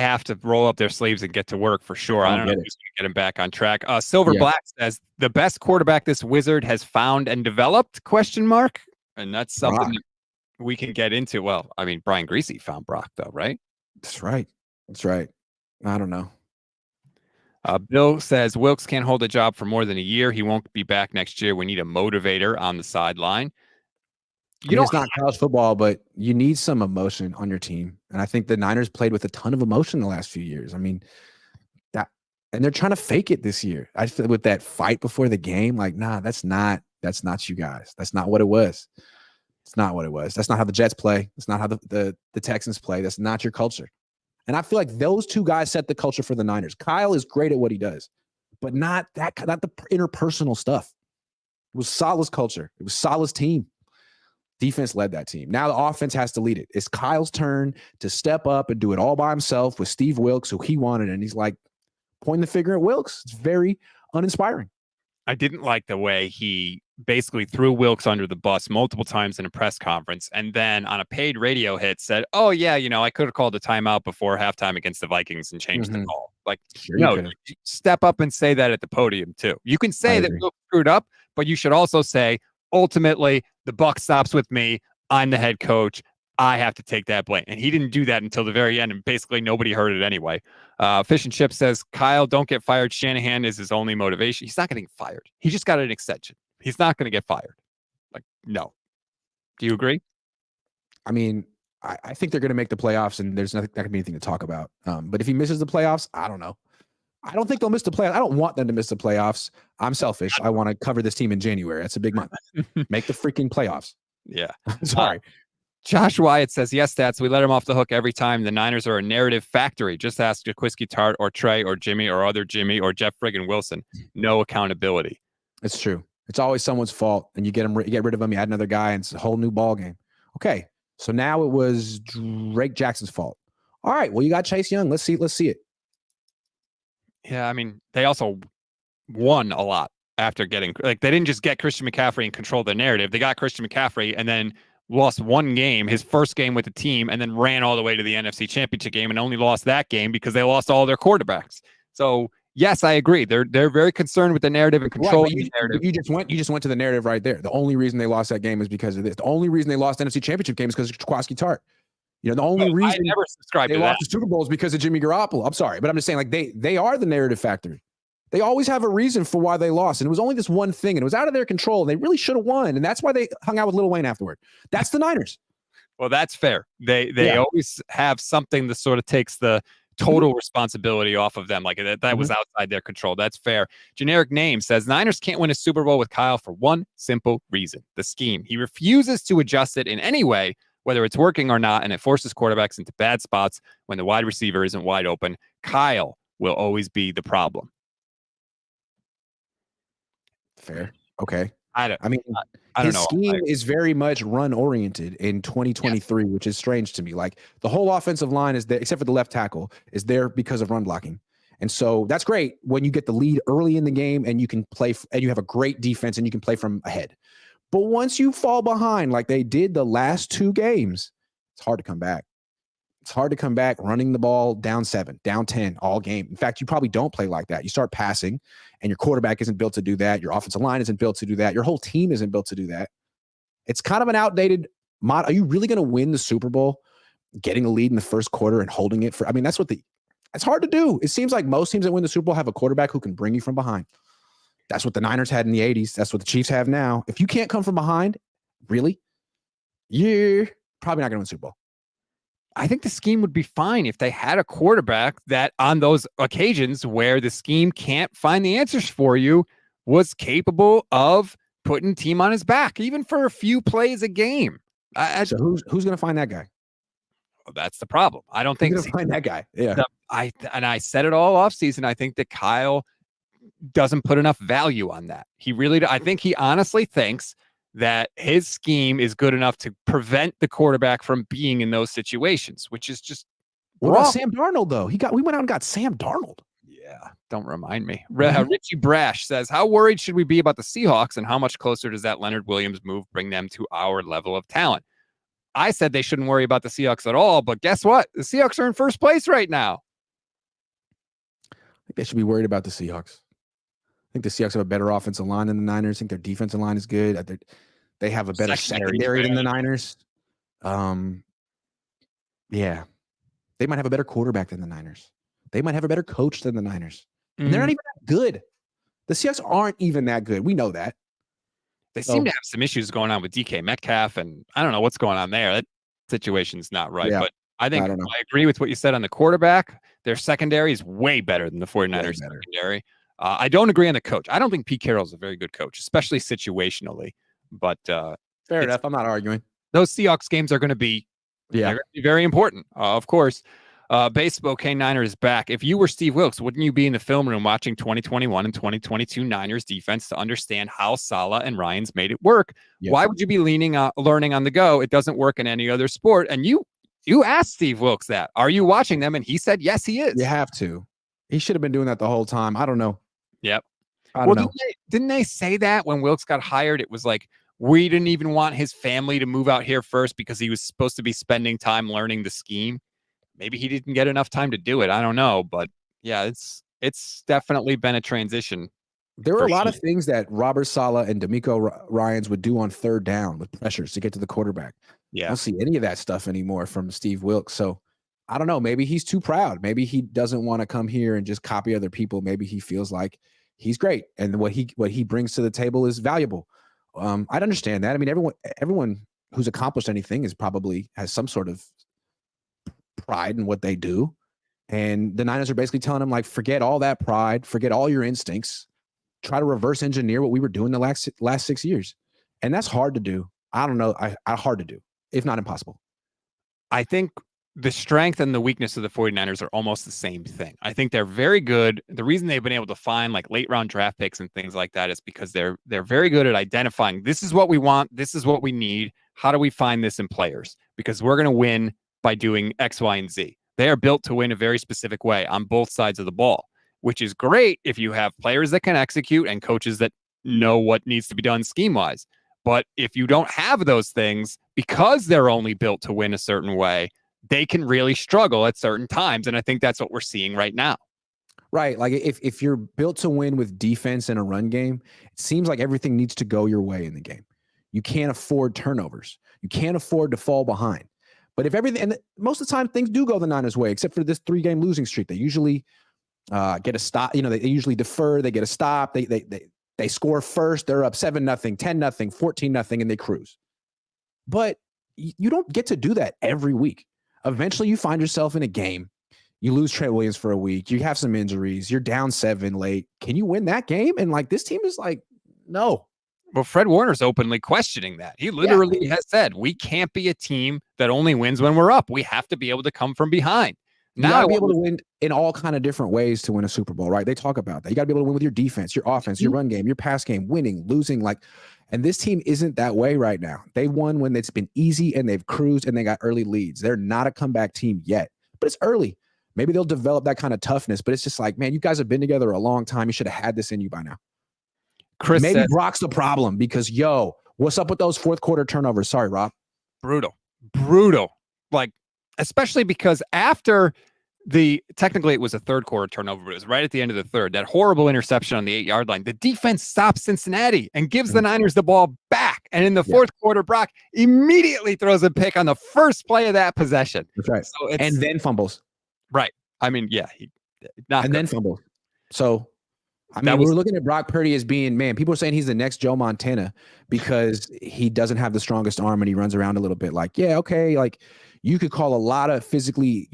have to roll up their sleeves and get to work for sure. I don't know who's going to get him back on track. Silver Black says the best quarterback this wizard has found and developed ? And that's something that we can get into. Well, I mean, Brian Griese found Brock, though, right? That's right. I don't know. Bill says Wilkes can't hold a job for more than a year. He won't be back next year. We need a motivator on the sideline. It's not college football, but you need some emotion on your team. And I think the Niners played with a ton of emotion the last few years. I mean, and they're trying to fake it this year. I feel with that fight before the game, like, nah, that's not you guys. That's not what it was. It's not what it was. That's not how the Jets play. That's not how the Texans play. That's not your culture. And I feel like those two guys set the culture for the Niners. Kyle is great at what he does, but not the interpersonal stuff. It was Saleh's culture. It was Saleh's team. Defense led that team. Now the offense has to lead it. It's Kyle's turn to step up and do it all by himself with Steve Wilkes, who he wanted. And he's like pointing the finger at Wilkes. It's very uninspiring. I didn't like the way he basically threw Wilkes under the bus multiple times in a press conference. And then on a paid radio hit said, oh, yeah, I could have called a timeout before halftime against the Vikings and changed the call. Like, no, step up and say that at the podium, too. You can say that Wilkes screwed up, but you should also say, ultimately, the buck stops with me. I'm the head coach. I have to take that blame. And he didn't do that until the very end, and basically nobody heard it anyway. Fish and Chip says, Kyle, don't get fired. Shanahan is his only motivation. He's not getting fired. He just got an extension. He's not going to get fired. Like, no. Do you agree? I mean, I think they're going to make the playoffs, and there's not going to be anything to talk about. But if he misses the playoffs, I don't know. I don't think they'll miss the playoffs. I don't want them to miss the playoffs. I'm selfish. I want to cover this team in January. That's a big month. Make the freaking playoffs. Yeah. Sorry. Josh Wyatt says, yes, Stats, we let him off the hook every time. The Niners are a narrative factory. Just ask Jaquiski Tart or Trey or Jimmy or other Jimmy or Jeff friggin' Wilson. No accountability. It's true. It's always someone's fault, and you get rid of them. You add another guy, and it's a whole new ball game. Okay, so now it was Drake Jackson's fault. All right, well, you got Chase Young. Let's see it. Yeah, I mean, they also won a lot after getting they didn't just get Christian McCaffrey and control the narrative. They got Christian McCaffrey and then lost one game, his first game with the team, and then ran all the way to the NFC Championship game and only lost that game because they lost all their quarterbacks. So yes, I agree. They're very concerned with the narrative and controlling the narrative. You just went to the narrative right there. The only reason they lost that game is because of this. The only reason they lost the NFC Championship game is because of Jaquiski Tart. The only reason I never subscribed they to lost that. the Super Bowl is because of Jimmy Garoppolo. I'm sorry, but I'm just saying, like, they are the narrative factory. They always have a reason for why they lost, and it was only this one thing, and it was out of their control. And they really should have won, and that's why they hung out with Lil Wayne afterward. That's the Niners. Well, that's fair. They always have something that sort of takes the total responsibility off of them. Like that was outside their control. That's fair. Generic Name says Niners can't win a Super Bowl with Kyle for one simple reason: the scheme. He refuses to adjust it in any way, whether it's working or not, and it forces quarterbacks into bad spots when the wide receiver isn't wide open. Kyle will always be the problem. Fair. Okay. I don't know. His scheme is very much run-oriented in 2023, which is strange to me. Like, the whole offensive line is there, except for the left tackle, is there because of run blocking. And so that's great when you get the lead early in the game and you can play and you have a great defense and you can play from ahead. But once you fall behind, like they did the last two games, it's hard to come back. It's hard to come back running the ball down 7, down 10 all game. In fact, you probably don't play like that. You start passing, and your quarterback isn't built to do that. Your offensive line isn't built to do that. Your whole team isn't built to do that. It's kind of an outdated mod. Are you really going to win the Super Bowl getting a lead in the first quarter and holding it for? I mean, it's hard to do. It seems like most teams that win the Super Bowl have a quarterback who can bring you from behind. That's what the Niners had in the 80s. That's what the Chiefs have now. If you can't come from behind, really, you're probably not going to win the Super Bowl. I think the scheme would be fine if they had a quarterback that on those occasions where the scheme can't find the answers for you was capable of putting team on his back, even for a few plays a game. So who's going to find that guy? That's the problem. I don't think You're gonna find that guy. Yeah. I said it all off season. I think that Kyle doesn't put enough value on that. I think he honestly thinks that his scheme is good enough to prevent the quarterback from being in those situations, which is just What wrong. about Sam Darnold though? We went out and got Sam Darnold. Yeah, don't remind me. Richie Brash says, how worried should we be about the Seahawks, and how much closer does that Leonard Williams move bring them to our level of talent? I said they shouldn't worry about the Seahawks at all, but guess what? The Seahawks are in first place right now. I think they should be worried about the Seahawks. I think the Seahawks have a better offensive line than the Niners. I think their defensive line is good. They have a better secondary than the Niners. Yeah. They might have a better quarterback than the Niners. They might have a better coach than the Niners. And they're not even that good. The Seahawks aren't even that good. We know that. They seem to have some issues going on with DK Metcalf, and I don't know what's going on there. That situation's not right. Yeah. But I think I agree with what you said on the quarterback. Their secondary is way better than the 49ers secondary. I don't agree on the coach. I don't think Pete Carroll is a very good coach, especially situationally. But fair enough. I'm not arguing. Those Seahawks games are going to be very important, of course. Base Spokane Niner is back. If you were Steve Wilkes, wouldn't you be in the film room watching 2021 and 2022 Niners defense to understand how Saleh and Ryans made it work? Yep. Why would you be learning on the go? It doesn't work in any other sport. And you asked Steve Wilkes that. Are you watching them? And he said, yes, he is. You have to. He should have been doing that the whole time. I don't know. Yep. I don't know. Didn't they say that when Wilkes got hired? It was like, we didn't even want his family to move out here first because he was supposed to be spending time learning the scheme. Maybe he didn't get enough time to do it. I don't know. But yeah, it's definitely been a transition. There were a lot of things that Robert Saleh and DeMeco Ryans would do on third down with pressures to get to the quarterback. Yeah. I don't see any of that stuff anymore from Steve Wilkes. So I don't know. Maybe he's too proud. Maybe he doesn't want to come here and just copy other people. Maybe he feels like he's great. And what he brings to the table is valuable. I'd understand that. I mean, everyone who's accomplished anything has some sort of pride in what they do. And the Niners are basically telling him, like, forget all that pride, forget all your instincts, try to reverse engineer what we were doing the last 6 years. And that's hard to do. I don't know. Hard to do, if not impossible. I think the strength and the weakness of the 49ers are almost the same thing. I think they're very good. The reason they've been able to find like late round draft picks and things like that is because they're very good at identifying, this is what we want, this is what we need. How do we find this in players? Because we're going to win by doing X, Y, and Z. They are built to win a very specific way on both sides of the ball, which is great if you have players that can execute and coaches that know what needs to be done scheme-wise. But if you don't have those things, because they're only built to win a certain way, they can really struggle at certain times. And I think that's what we're seeing right now. Right. Like if you're built to win with defense and a run game, it seems like everything needs to go your way in the game. You can't afford turnovers. You can't afford to fall behind. But if everything, and most of the time things do go the Niners' way, except for this 3-game losing streak. They usually get a stop. They usually defer. They get a stop. They score first. They're up 7-0, 10-0, 14-0, and they cruise. But you don't get to do that every week. Eventually, you find yourself in a game. You lose Trent Williams for a week. You have some injuries. You're down 7 late. Can you win that game? And like this team is like, no. Well, Fred Warner's openly questioning that. He literally has said, we can't be a team that only wins when we're up. We have to be able to come from behind. You got to be able to win in all kind of different ways to win a Super Bowl, right? They talk about that. You got to be able to win with your defense, your offense, your run game, your pass game, winning, losing. And this team isn't that way right now. They won when it's been easy and they've cruised and they got early leads. They're not a comeback team yet, but it's early. Maybe they'll develop that kind of toughness, but it's just like, man, you guys have been together a long time. You should have had this in you by now. Maybe Brock's the problem because, what's up with those fourth quarter turnovers? Sorry, Rob. Brutal. Like, especially because after technically it was a third quarter turnover, but it was right at the end of the third, that horrible interception on the 8-yard line. The defense stops Cincinnati and gives the Niners the ball back. And in the fourth quarter, Brock immediately throws a pick on the first play of that possession. That's right. So and then fumbles. Right. I mean, then fumbles. So we were looking at Brock Purdy as being, man, people are saying he's the next Joe Montana because he doesn't have the strongest arm and he runs around a little bit. Like, like you could call a lot of physically,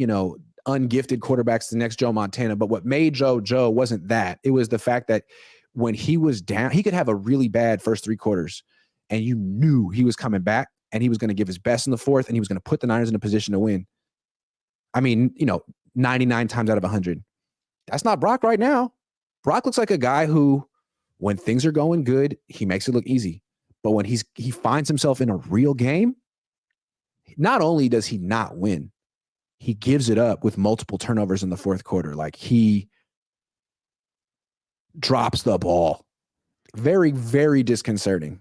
ungifted quarterbacks the next Joe Montana. But what made Joe wasn't that. It was the fact that when he was down, he could have a really bad first 3 quarters and you knew he was coming back and he was going to give his best in the fourth and he was going to put the Niners in a position to win. I mean, 99 times out of 100. That's not Brock right now. Brock looks like a guy who, when things are going good, he makes it look easy. But when he finds himself in a real game, not only does he not win, he gives it up with multiple turnovers in the fourth quarter. Like, he drops the ball. Very, very disconcerting.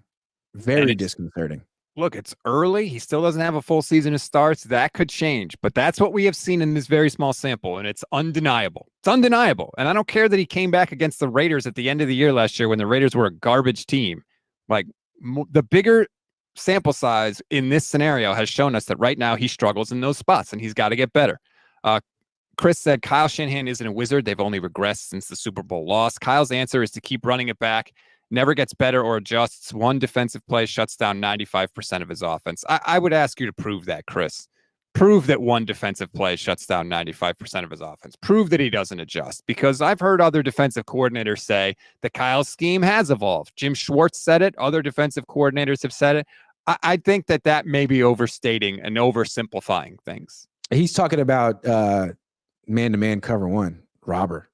Very disconcerting. Look, it's early. He still doesn't have a full season of starts. That could change, but that's what we have seen in this very small sample, and it's undeniable. It's undeniable. And I don't care that he came back against the Raiders at the end of the year last year when the Raiders were a garbage team. Like, the bigger sample size in this scenario has shown us that right now he struggles in those spots, and he's got to get better. Chris said Kyle Shanahan isn't a wizard. They've only regressed since the Super Bowl loss. Kyle's answer is to keep running it back. Never gets better or adjusts. One defensive play shuts down 95% of his offense. I would ask you to prove that, Chris. Prove that one defensive play shuts down 95% of his offense. Prove that he doesn't adjust, because I've heard other defensive coordinators say that Kyle's scheme has evolved. Jim Schwartz said it. Other defensive coordinators have said it. I think that may be overstating and oversimplifying things. He's talking about man-to-man cover one, robber.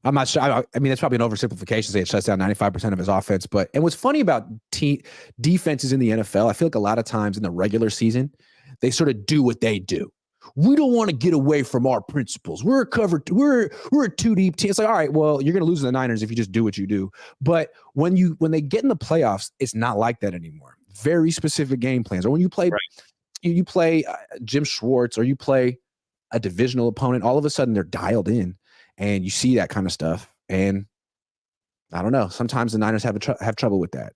I'm not sure. I mean, that's probably an oversimplification to say it shuts down 95% of his offense. And what's funny about defenses in the NFL, I feel like a lot of times in the regular season, they sort of do what they do. We don't want to get away from our principles. We're a two deep team. It's like, all right, well, you're going to lose to the Niners if you just do what you do. But when they get in the playoffs, it's not like that anymore. Very specific game plans. Or when you play, you play Jim Schwartz, or you play a divisional opponent, all of a sudden they're dialed in. And you see that kind of stuff, and I don't know. Sometimes the Niners have trouble with that,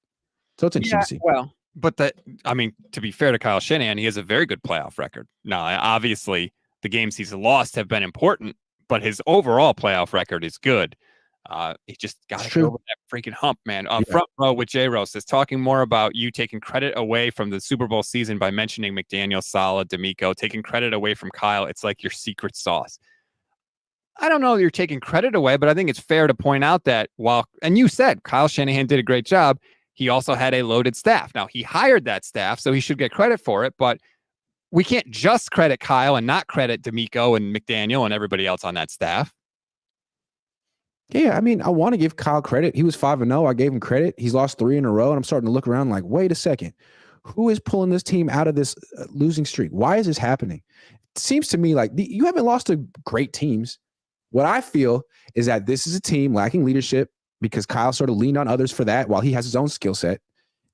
so it's interesting to see. Well, but to be fair to Kyle Shanahan, he has a very good playoff record. Now, obviously, the games he's lost have been important, but his overall playoff record is good. He just got to get over that freaking hump, man. Front row with J-Ro says, talking more about you taking credit away from the Super Bowl season by mentioning McDaniel, Saleh, D'Amico, taking credit away from Kyle. It's like your secret sauce. I don't know that you're taking credit away, but I think it's fair to point out that and you said Kyle Shanahan did a great job, he also had a loaded staff. Now, he hired that staff, so he should get credit for it, but we can't just credit Kyle and not credit D'Amico and McDaniel and everybody else on that staff. Yeah, I mean, I want to give Kyle credit. He was 5-0. I gave him credit. He's lost 3 in a row, and I'm starting to look around like, wait a second. Who is pulling this team out of this losing streak? Why is this happening? It seems to me like you haven't lost to great teams. What I feel is that this is a team lacking leadership because Kyle sort of leaned on others for that while he has his own skill set.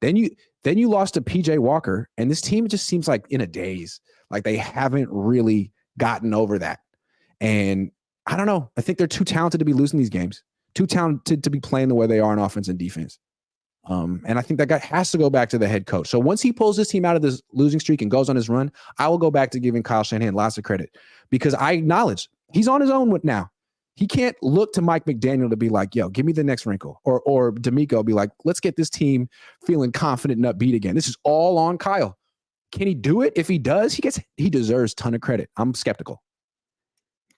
Then you lost to PJ Walker, and this team just seems like in a daze. Like they haven't really gotten over that. And I don't know. I think they're too talented to be losing these games, too talented to be playing the way they are in offense and defense. And I think that guy has to go back to the head coach. So once he pulls this team out of this losing streak and goes on his run, I will go back to giving Kyle Shanahan lots of credit because I acknowledge he's on his own now. He can't look to Mike McDaniel to be like, yo, give me the next wrinkle. Or D'Amico be like, let's get this team feeling confident and upbeat again. This is all on Kyle. Can he do it? If he does, he deserves a ton of credit. I'm skeptical.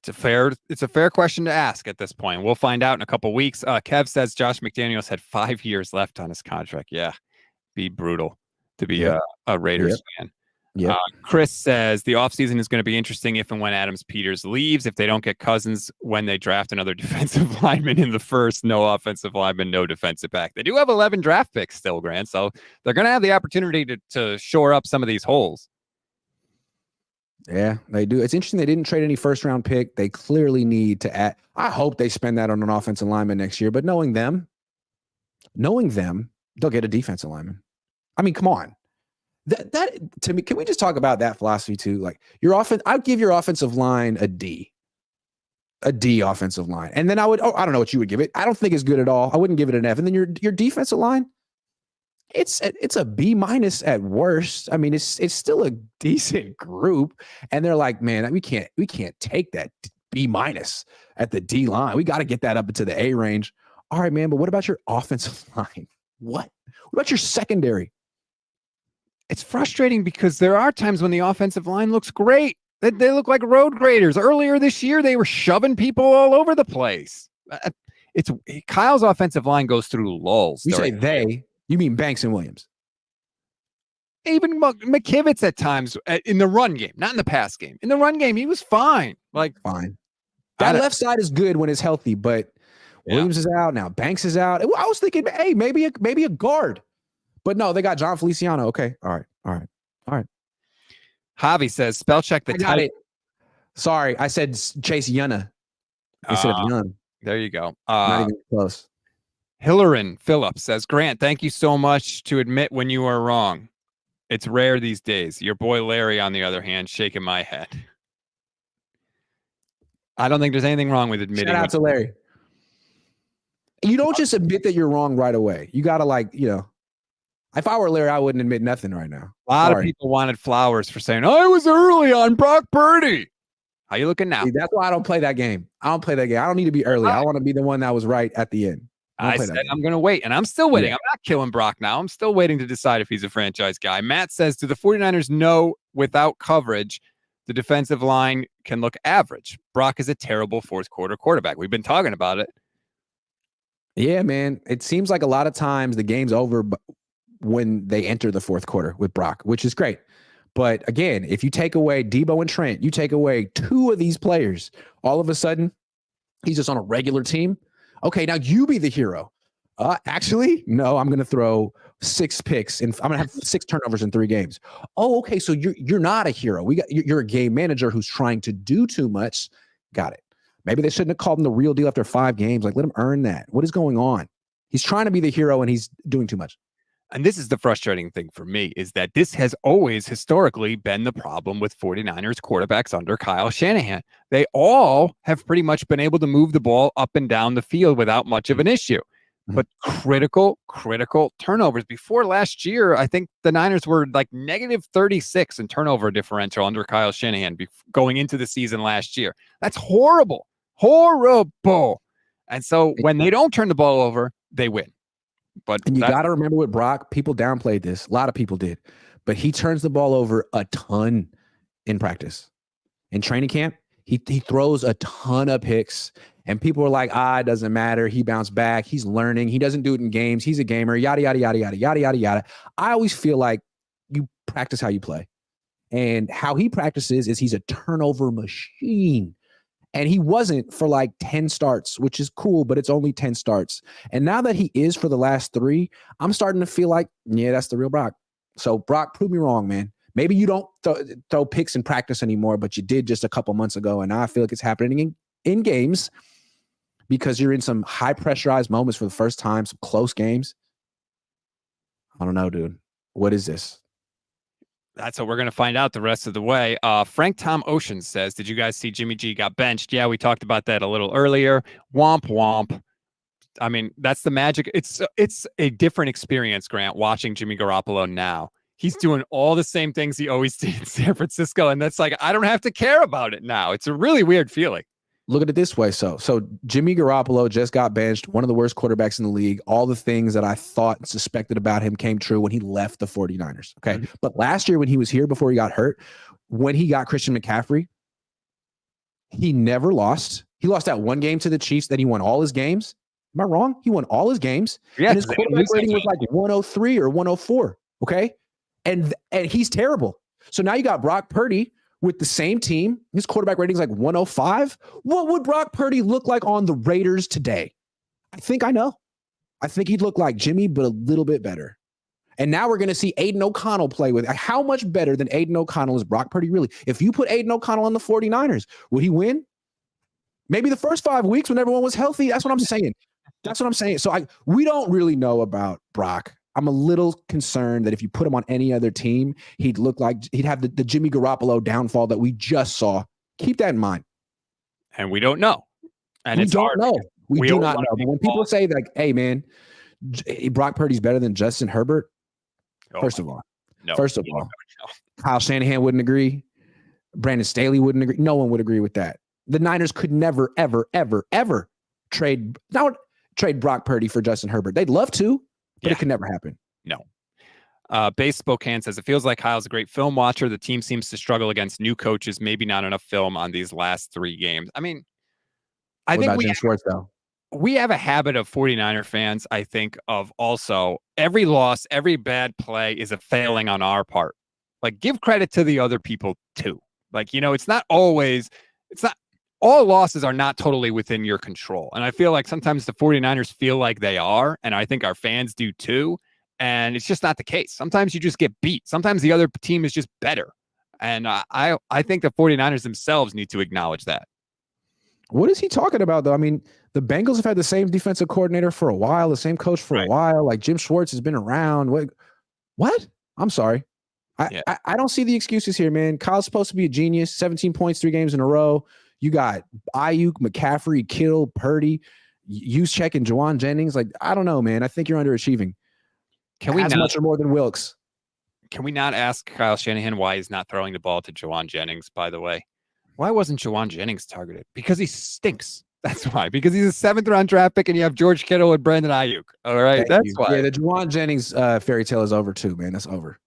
It's a fair question to ask at this point. We'll find out in a couple weeks. Kev says Josh McDaniels had 5 years left on his contract. Yeah, be brutal to be a Raiders fan. Yeah. Chris says the offseason is going to be interesting if and when Adams Peters leaves. If they don't get Cousins when they draft another defensive lineman in the first, no offensive lineman, no defensive back. They do have 11 draft picks still, Grant, so they're going to have the opportunity to shore up some of these holes. Yeah, they do. It's interesting they didn't trade any first-round pick. They clearly need to add. I hope they spend that on an offensive lineman next year, but knowing them, they'll get a defensive lineman. I mean, come on. That to me, can we just talk about that philosophy too? Like your offense, I'd give your offensive line a D offensive line. And then I don't know what you would give it. I don't think it's good at all. I wouldn't give it an F. And then your defensive line, it's a B- at worst. I mean, it's still a decent group. And they're like, man, we can't take that B- at the D line. We got to get that up into the A range. All right, man. But what about your offensive line? What about your secondary? It's frustrating because there are times when the offensive line looks great. They look like road graders. Earlier this year, they were shoving people all over the place. Kyle's offensive line goes through lulls. You say they, you mean Banks and Williams. even McKivitz at times in the run game, not in the pass game. In the run game, he was fine. Like fine. That left side is good when it's healthy, but Williams is out now. Banks is out. I was thinking, hey, maybe a guard, but no, they got John Feliciano. Okay, all right. Javi says, spell check the got it. Sorry, I said Chase Yunna instead of Young. There you go. Not even close. Hillerin Phillips says, Grant, thank you so much to admit when you are wrong. It's rare these days. Your boy Larry, on the other hand, shaking my head. I don't think there's anything wrong with admitting. Shout out to Larry. You don't just admit that you're wrong right away. You got to if I were Larry, I wouldn't admit nothing right now. A lot of people wanted flowers for saying, I was early on Brock Purdy. How you looking now? See, that's why I don't play that game. I don't need to be early. I want to be the one that was right at the end. I said I'm going to wait, and I'm still waiting. Yeah. I'm not killing Brock now. I'm still waiting to decide if he's a franchise guy. Matt says, do the 49ers know without coverage the defensive line can look average? Brock is a terrible fourth quarter quarterback. We've been talking about it. Yeah, man. It seems like a lot of times the game's over when they enter the fourth quarter with Brock, which is great. But again, if you take away Debo and Trent, you take away two of these players, all of a sudden he's just on a regular team. Okay, now you be the hero. Actually, no, I'm going to throw 6 picks and I'm going to have 6 turnovers in 3 games. Oh, okay, so you're not a hero. You're a game manager who's trying to do too much. Got it. Maybe they shouldn't have called him the real deal after 5 games. Like, let him earn that. What is going on? He's trying to be the hero and he's doing too much. And this is the frustrating thing for me, is that this has always historically been the problem with 49ers quarterbacks under Kyle Shanahan. They all have pretty much been able to move the ball up and down the field without much of an issue. But critical turnovers. Before last year, I think the Niners were like negative 36 in turnover differential under Kyle Shanahan going into the season last year. That's horrible. Horrible. And so when they don't turn the ball over, they win. And you got to remember with Brock, people downplayed this. A lot of people did. But he turns the ball over a ton in practice. In training camp, he throws a ton of picks. And people are like, it doesn't matter. He bounced back. He's learning. He doesn't do it in games. He's a gamer. Yada, yada, yada, yada, yada, yada, yada. I always feel like you practice how you play. And how he practices is he's a turnover machine. And he wasn't for like 10 starts, which is cool, but it's only 10 starts. And now that he is for the last 3, I'm starting to feel like, yeah, that's the real Brock. So Brock, prove me wrong, man. Maybe you don't throw picks in practice anymore, but you did just a couple months ago. And now I feel like it's happening in games because you're in some high pressurized moments for the first time, some close games. I don't know, dude. What is this? That's what we're going to find out the rest of the way. Frank Tom Ocean says, did you guys see Jimmy G got benched? Yeah, we talked about that a little earlier. Womp womp. I mean, that's the magic. It's a different experience, Grant, watching Jimmy Garoppolo now. He's doing all the same things he always did in San Francisco, and that's like, I don't have to care about it now. It's a really weird feeling. Look at it this way. So Jimmy Garoppolo just got benched, one of the worst quarterbacks in the league. All the things that I thought and suspected about him came true when he left the 49ers. Okay. Mm-hmm. But last year when he was here before he got hurt, when he got Christian McCaffrey, he never lost. He lost that one game to the Chiefs, then he won all his games. Am I wrong? He won all his games. Yeah, and his quarterback rating was like 103 or 104. Okay. And he's terrible. So now you got Brock Purdy with the same team. His quarterback rating is like 105. What would Brock Purdy look like on the Raiders today? I think I know. I think he'd look like Jimmy, but a little bit better. And now we're going to see Aiden O'Connell play with. How much better than Aiden O'Connell is Brock Purdy really? If you put Aiden O'Connell on the 49ers, would he win? Maybe the first 5 weeks when everyone was healthy. That's what I'm saying. So we don't really know about Brock. I'm a little concerned that if you put him on any other team, he'd have the Jimmy Garoppolo downfall that we just saw. Keep that in mind. And we don't know. And we it's don't hard. know. We do not know. But when people say like, hey, man, Brock Purdy's better than Justin Herbert. First of all, Kyle Shanahan wouldn't agree. Brandon Staley wouldn't agree. No one would agree with that. The Niners could never, ever, ever, ever trade Brock Purdy for Justin Herbert. They'd love to. But it could never happen. No. Base Spokane says, it feels like Kyle's a great film watcher. The team seems to struggle against new coaches. Maybe not enough film on these last 3 games. I mean, I think Jim Schwartz, though? we have a habit of 49er fans, I think, of also every loss, every bad play is a failing on our part. Like, give credit to the other people too. Like, it's not always, it's not, all losses are not totally within your control. And I feel like sometimes the 49ers feel like they are. And I think our fans do too. And it's just not the case. Sometimes you just get beat. Sometimes the other team is just better. And I think the 49ers themselves need to acknowledge that. What is he talking about, though? I mean, the Bengals have had the same defensive coordinator for a while, the same coach for a while. Like, Jim Schwartz has been around. What? I'm sorry. I don't see the excuses here, man. Kyle's supposed to be a genius. 17 points, 3 games in a row. You got Ayuk, McCaffrey, Kittle, Purdy, Juszczyk, and Juwan Jennings. Like, I don't know, man. I think you're underachieving. Can we as much or more than Wilkes? Can we not ask Kyle Shanahan why he's not throwing the ball to Juwan Jennings, by the way? Why wasn't Juwan Jennings targeted? Because he stinks. That's why. Because he's a 7th-round draft pick, and you have George Kittle and Brandon Ayuk. All right, that's why. Yeah, the Juwan Jennings fairy tale is over too, man. That's over.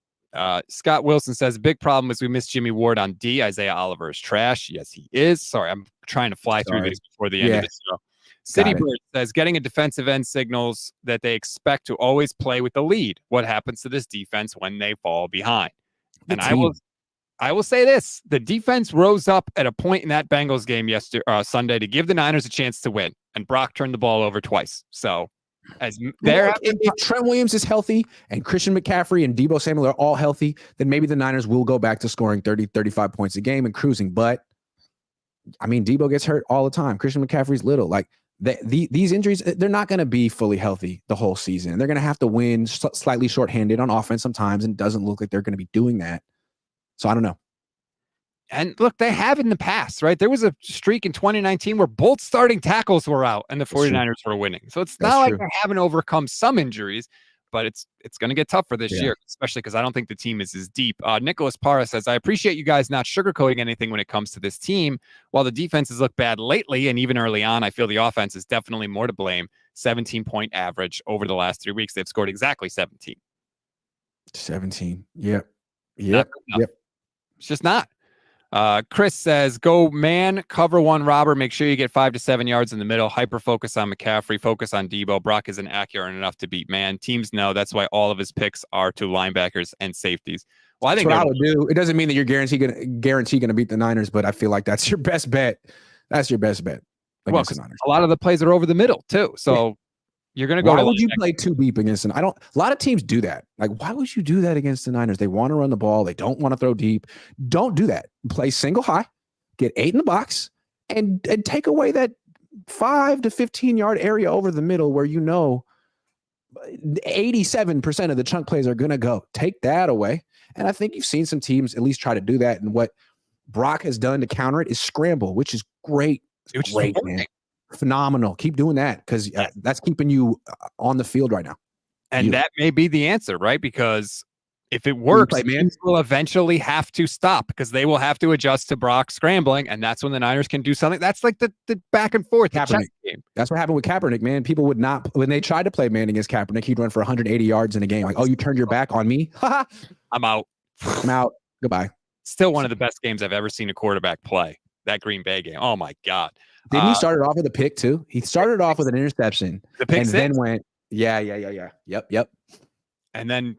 Scott Wilson says, big problem is we miss Jimmy Ward on D. Isaiah Oliver is trash. Yes, he is. Sorry, I'm trying to fly through this before the end of this show. City Bird says, getting a defensive end signals that they expect to always play with the lead. What happens to this defense when they fall behind? And I will say this. The defense rose up at a point in that Bengals game Sunday to give the Niners a chance to win. And Brock turned the ball over twice. So if Trent Williams is healthy and Christian McCaffrey and Deebo Samuel are all healthy, then maybe the Niners will go back to scoring 30, 35 points a game and cruising. But I mean, Deebo gets hurt all the time. Christian McCaffrey's little. Like these injuries, they're not going to be fully healthy the whole season. They're going to have to win slightly shorthanded on offense sometimes, and it doesn't look like they're going to be doing that. So I don't know. And look, they have in the past, right? There was a streak in 2019 where both starting tackles were out and the 49ers were winning. So it's not like they haven't overcome some injuries, but it's going to get tough for this year, especially because I don't think the team is as deep. Nicholas Parra says, I appreciate you guys not sugarcoating anything when it comes to this team. While the defenses look bad lately and even early on, I feel the offense is definitely more to blame. 17-point average over the last 3 weeks. They've scored exactly 17. 17. Yep. It's just not. Chris says, go man, cover one robber. Make sure you get 5 to 7 yards in the middle. Hyper focus on McCaffrey. Focus on Deebo. Brock isn't accurate enough to beat man. Teams know that's why all of his picks are to linebackers and safeties. Well, I think that's what I would do. It doesn't mean that you're guaranteed going to beat the Niners, but I feel like that's your best bet. That's your best bet against the Niners. A lot of the plays are over the middle too. So you're going to go. Why would you play too deep against them? A lot of teams do that. Like, why would you do that against the Niners? They want to run the ball. They don't want to throw deep. Don't do that. Play single high, get 8 in the box, and take away that 5 to 15 yard area over the middle where 87% of the chunk plays are going to go. Take that away. And I think you've seen some teams at least try to do that. And what Brock has done to counter it is scramble, which is great. It's great, man. Phenomenal. Keep doing that because that's keeping you on the field right now. And that may be the answer, right? Because if it works, teams will eventually have to stop because they will have to adjust to Brock scrambling, and that's when the Niners can do something. That's like the back and forth Kaepernick game. That's what happened with Kaepernick, man. People would not, when they tried to play man against Kaepernick, he'd run for 180 yards in a game. Like, oh, you turned your back on me? I'm out. I'm out. Goodbye. Still one of the best games I've ever seen a quarterback play. That Green Bay game. Oh my God. Didn't he start it off with a pick too? He started off with an interception then went, Yep. And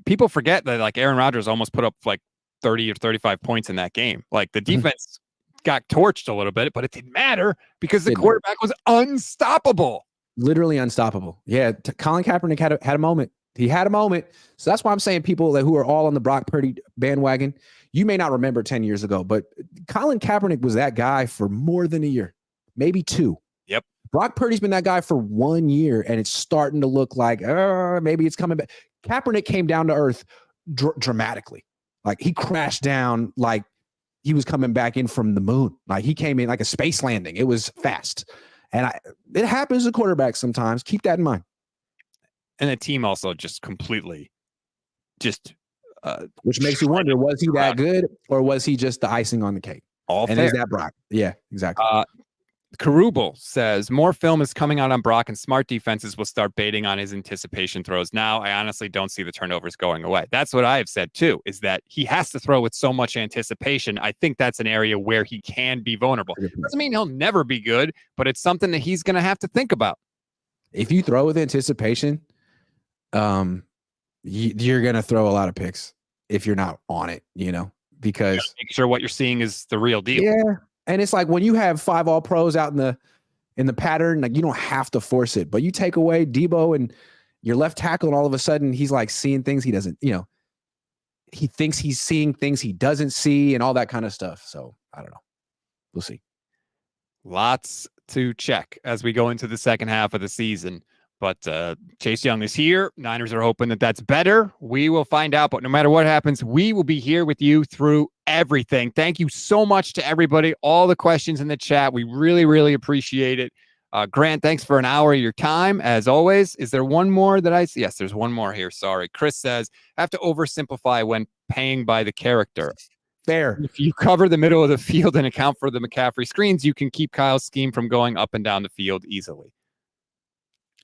people forget that like Aaron Rodgers almost put up like 30 or 35 points in that game. Like the defense got torched a little bit, but it didn't matter because the quarterback was unstoppable. Literally unstoppable. Yeah. Colin Kaepernick had a moment. He had a moment. So that's why I'm saying people who are all on the Brock Purdy bandwagon, you may not remember 10 years ago, but Colin Kaepernick was that guy for more than a year, maybe 2. Yep. Brock Purdy's been that guy for 1 year, and it's starting to look like maybe it's coming back. Kaepernick came down to earth dramatically. Like he crashed down like he was coming back in from the moon. Like he came in like a space landing. It was fast. And it happens to quarterbacks sometimes. Keep that in mind. And the team also just completely which makes you wonder, was he that good or was he just the icing on the cake? All and fair. Is that Brock? Yeah, exactly. Karubal says more film is coming out on Brock and smart defenses will start baiting on his anticipation throws. Now, I honestly don't see the turnovers going away. That's what I have said too, is that he has to throw with so much anticipation. I think that's an area where he can be vulnerable. Doesn't mean he'll never be good, but it's something that he's going to have to think about. If you throw with anticipation, you're going to throw a lot of picks if you're not on it, because make sure what you're seeing is the real deal. Yeah. And it's like when you have 5 all pros out in the pattern, like you don't have to force it, but you take away Debo and your left tackle, and all of a sudden he's like seeing things he doesn't, he thinks he's seeing things he doesn't see and all that kind of stuff. So I don't know. We'll see. Lots to check as we go into the second half of the season. But Chase Young is here. Niners are hoping that that's better. We will find out. But no matter what happens, we will be here with you through everything. Thank you so much to everybody. All the questions in the chat. We really, really appreciate it. Grant, thanks for an hour of your time, as always. Is there one more that I see? Yes, there's one more here. Sorry. Chris says, have to oversimplify when paying by the character. Fair. If you cover the middle of the field and account for the McCaffrey screens, you can keep Kyle's scheme from going up and down the field easily.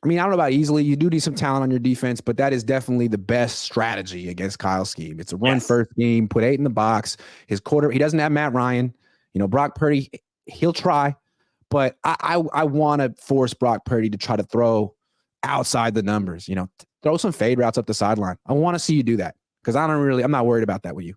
I mean, I don't know about easily. You do need some talent on your defense, but that is definitely the best strategy against Kyle's scheme. It's a run-first scheme, put 8 in the box. His quarter, he doesn't have Matt Ryan. Brock Purdy, he'll try, but I want to force Brock Purdy to try to throw outside the numbers. Throw some fade routes up the sideline. I want to see you do that because I'm not worried about that with you.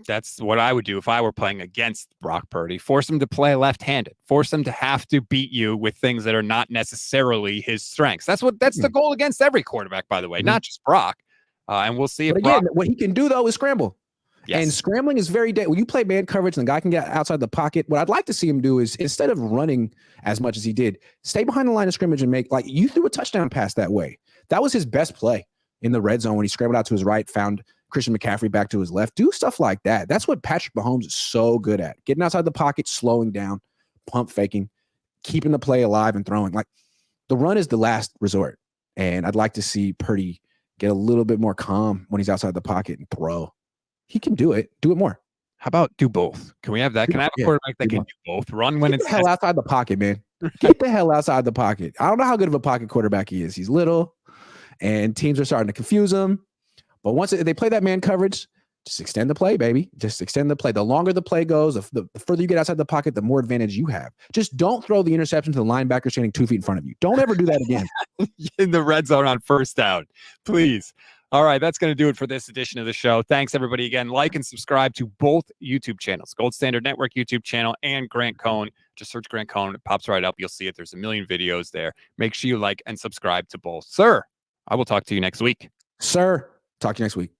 That's what I would do if I were playing against Brock Purdy. Force him to play left-handed. Force him to have to beat you with things that are not necessarily his strengths. That's the goal against every quarterback, by the way, not just Brock. And we'll see if again, what he can do though is scramble. Yes. And scrambling is very when you play man coverage and the guy can get outside the pocket. What I'd like to see him do is, instead of running as much as he did, stay behind the line of scrimmage and make, like, you threw a touchdown pass that way. That was his best play in the red zone when he scrambled out to his right, found Christian McCaffrey back to his left. Do stuff like that. That's what Patrick Mahomes is so good at. Getting outside the pocket, slowing down, pump faking, keeping the play alive and throwing. Like, the run is the last resort. And I'd like to see Purdy get a little bit more calm when he's outside the pocket and throw. He can do it. Do it more. How about do both? Can we have that? Can I have a quarterback that can do both? Run when it's the hell outside the pocket, man. Get the hell outside the pocket. I don't know how good of a pocket quarterback he is. He's little, and teams are starting to confuse him. But once they play that man coverage, just extend the play, baby. Just extend the play. The longer the play goes, the further you get outside the pocket, the more advantage you have. Just don't throw the interception to the linebacker standing 2 feet in front of you. Don't ever do that again. In the red zone on first down, please. All right, that's going to do it for this edition of the show. Thanks, everybody. Again, like and subscribe to both YouTube channels, Gold Standard Network YouTube channel and Grant Cohn. Just search Grant Cohn. It pops right up. You'll see it. There's a million videos there. Make sure you like and subscribe to both. Sir, I will talk to you next week. Sir, talk to you next week.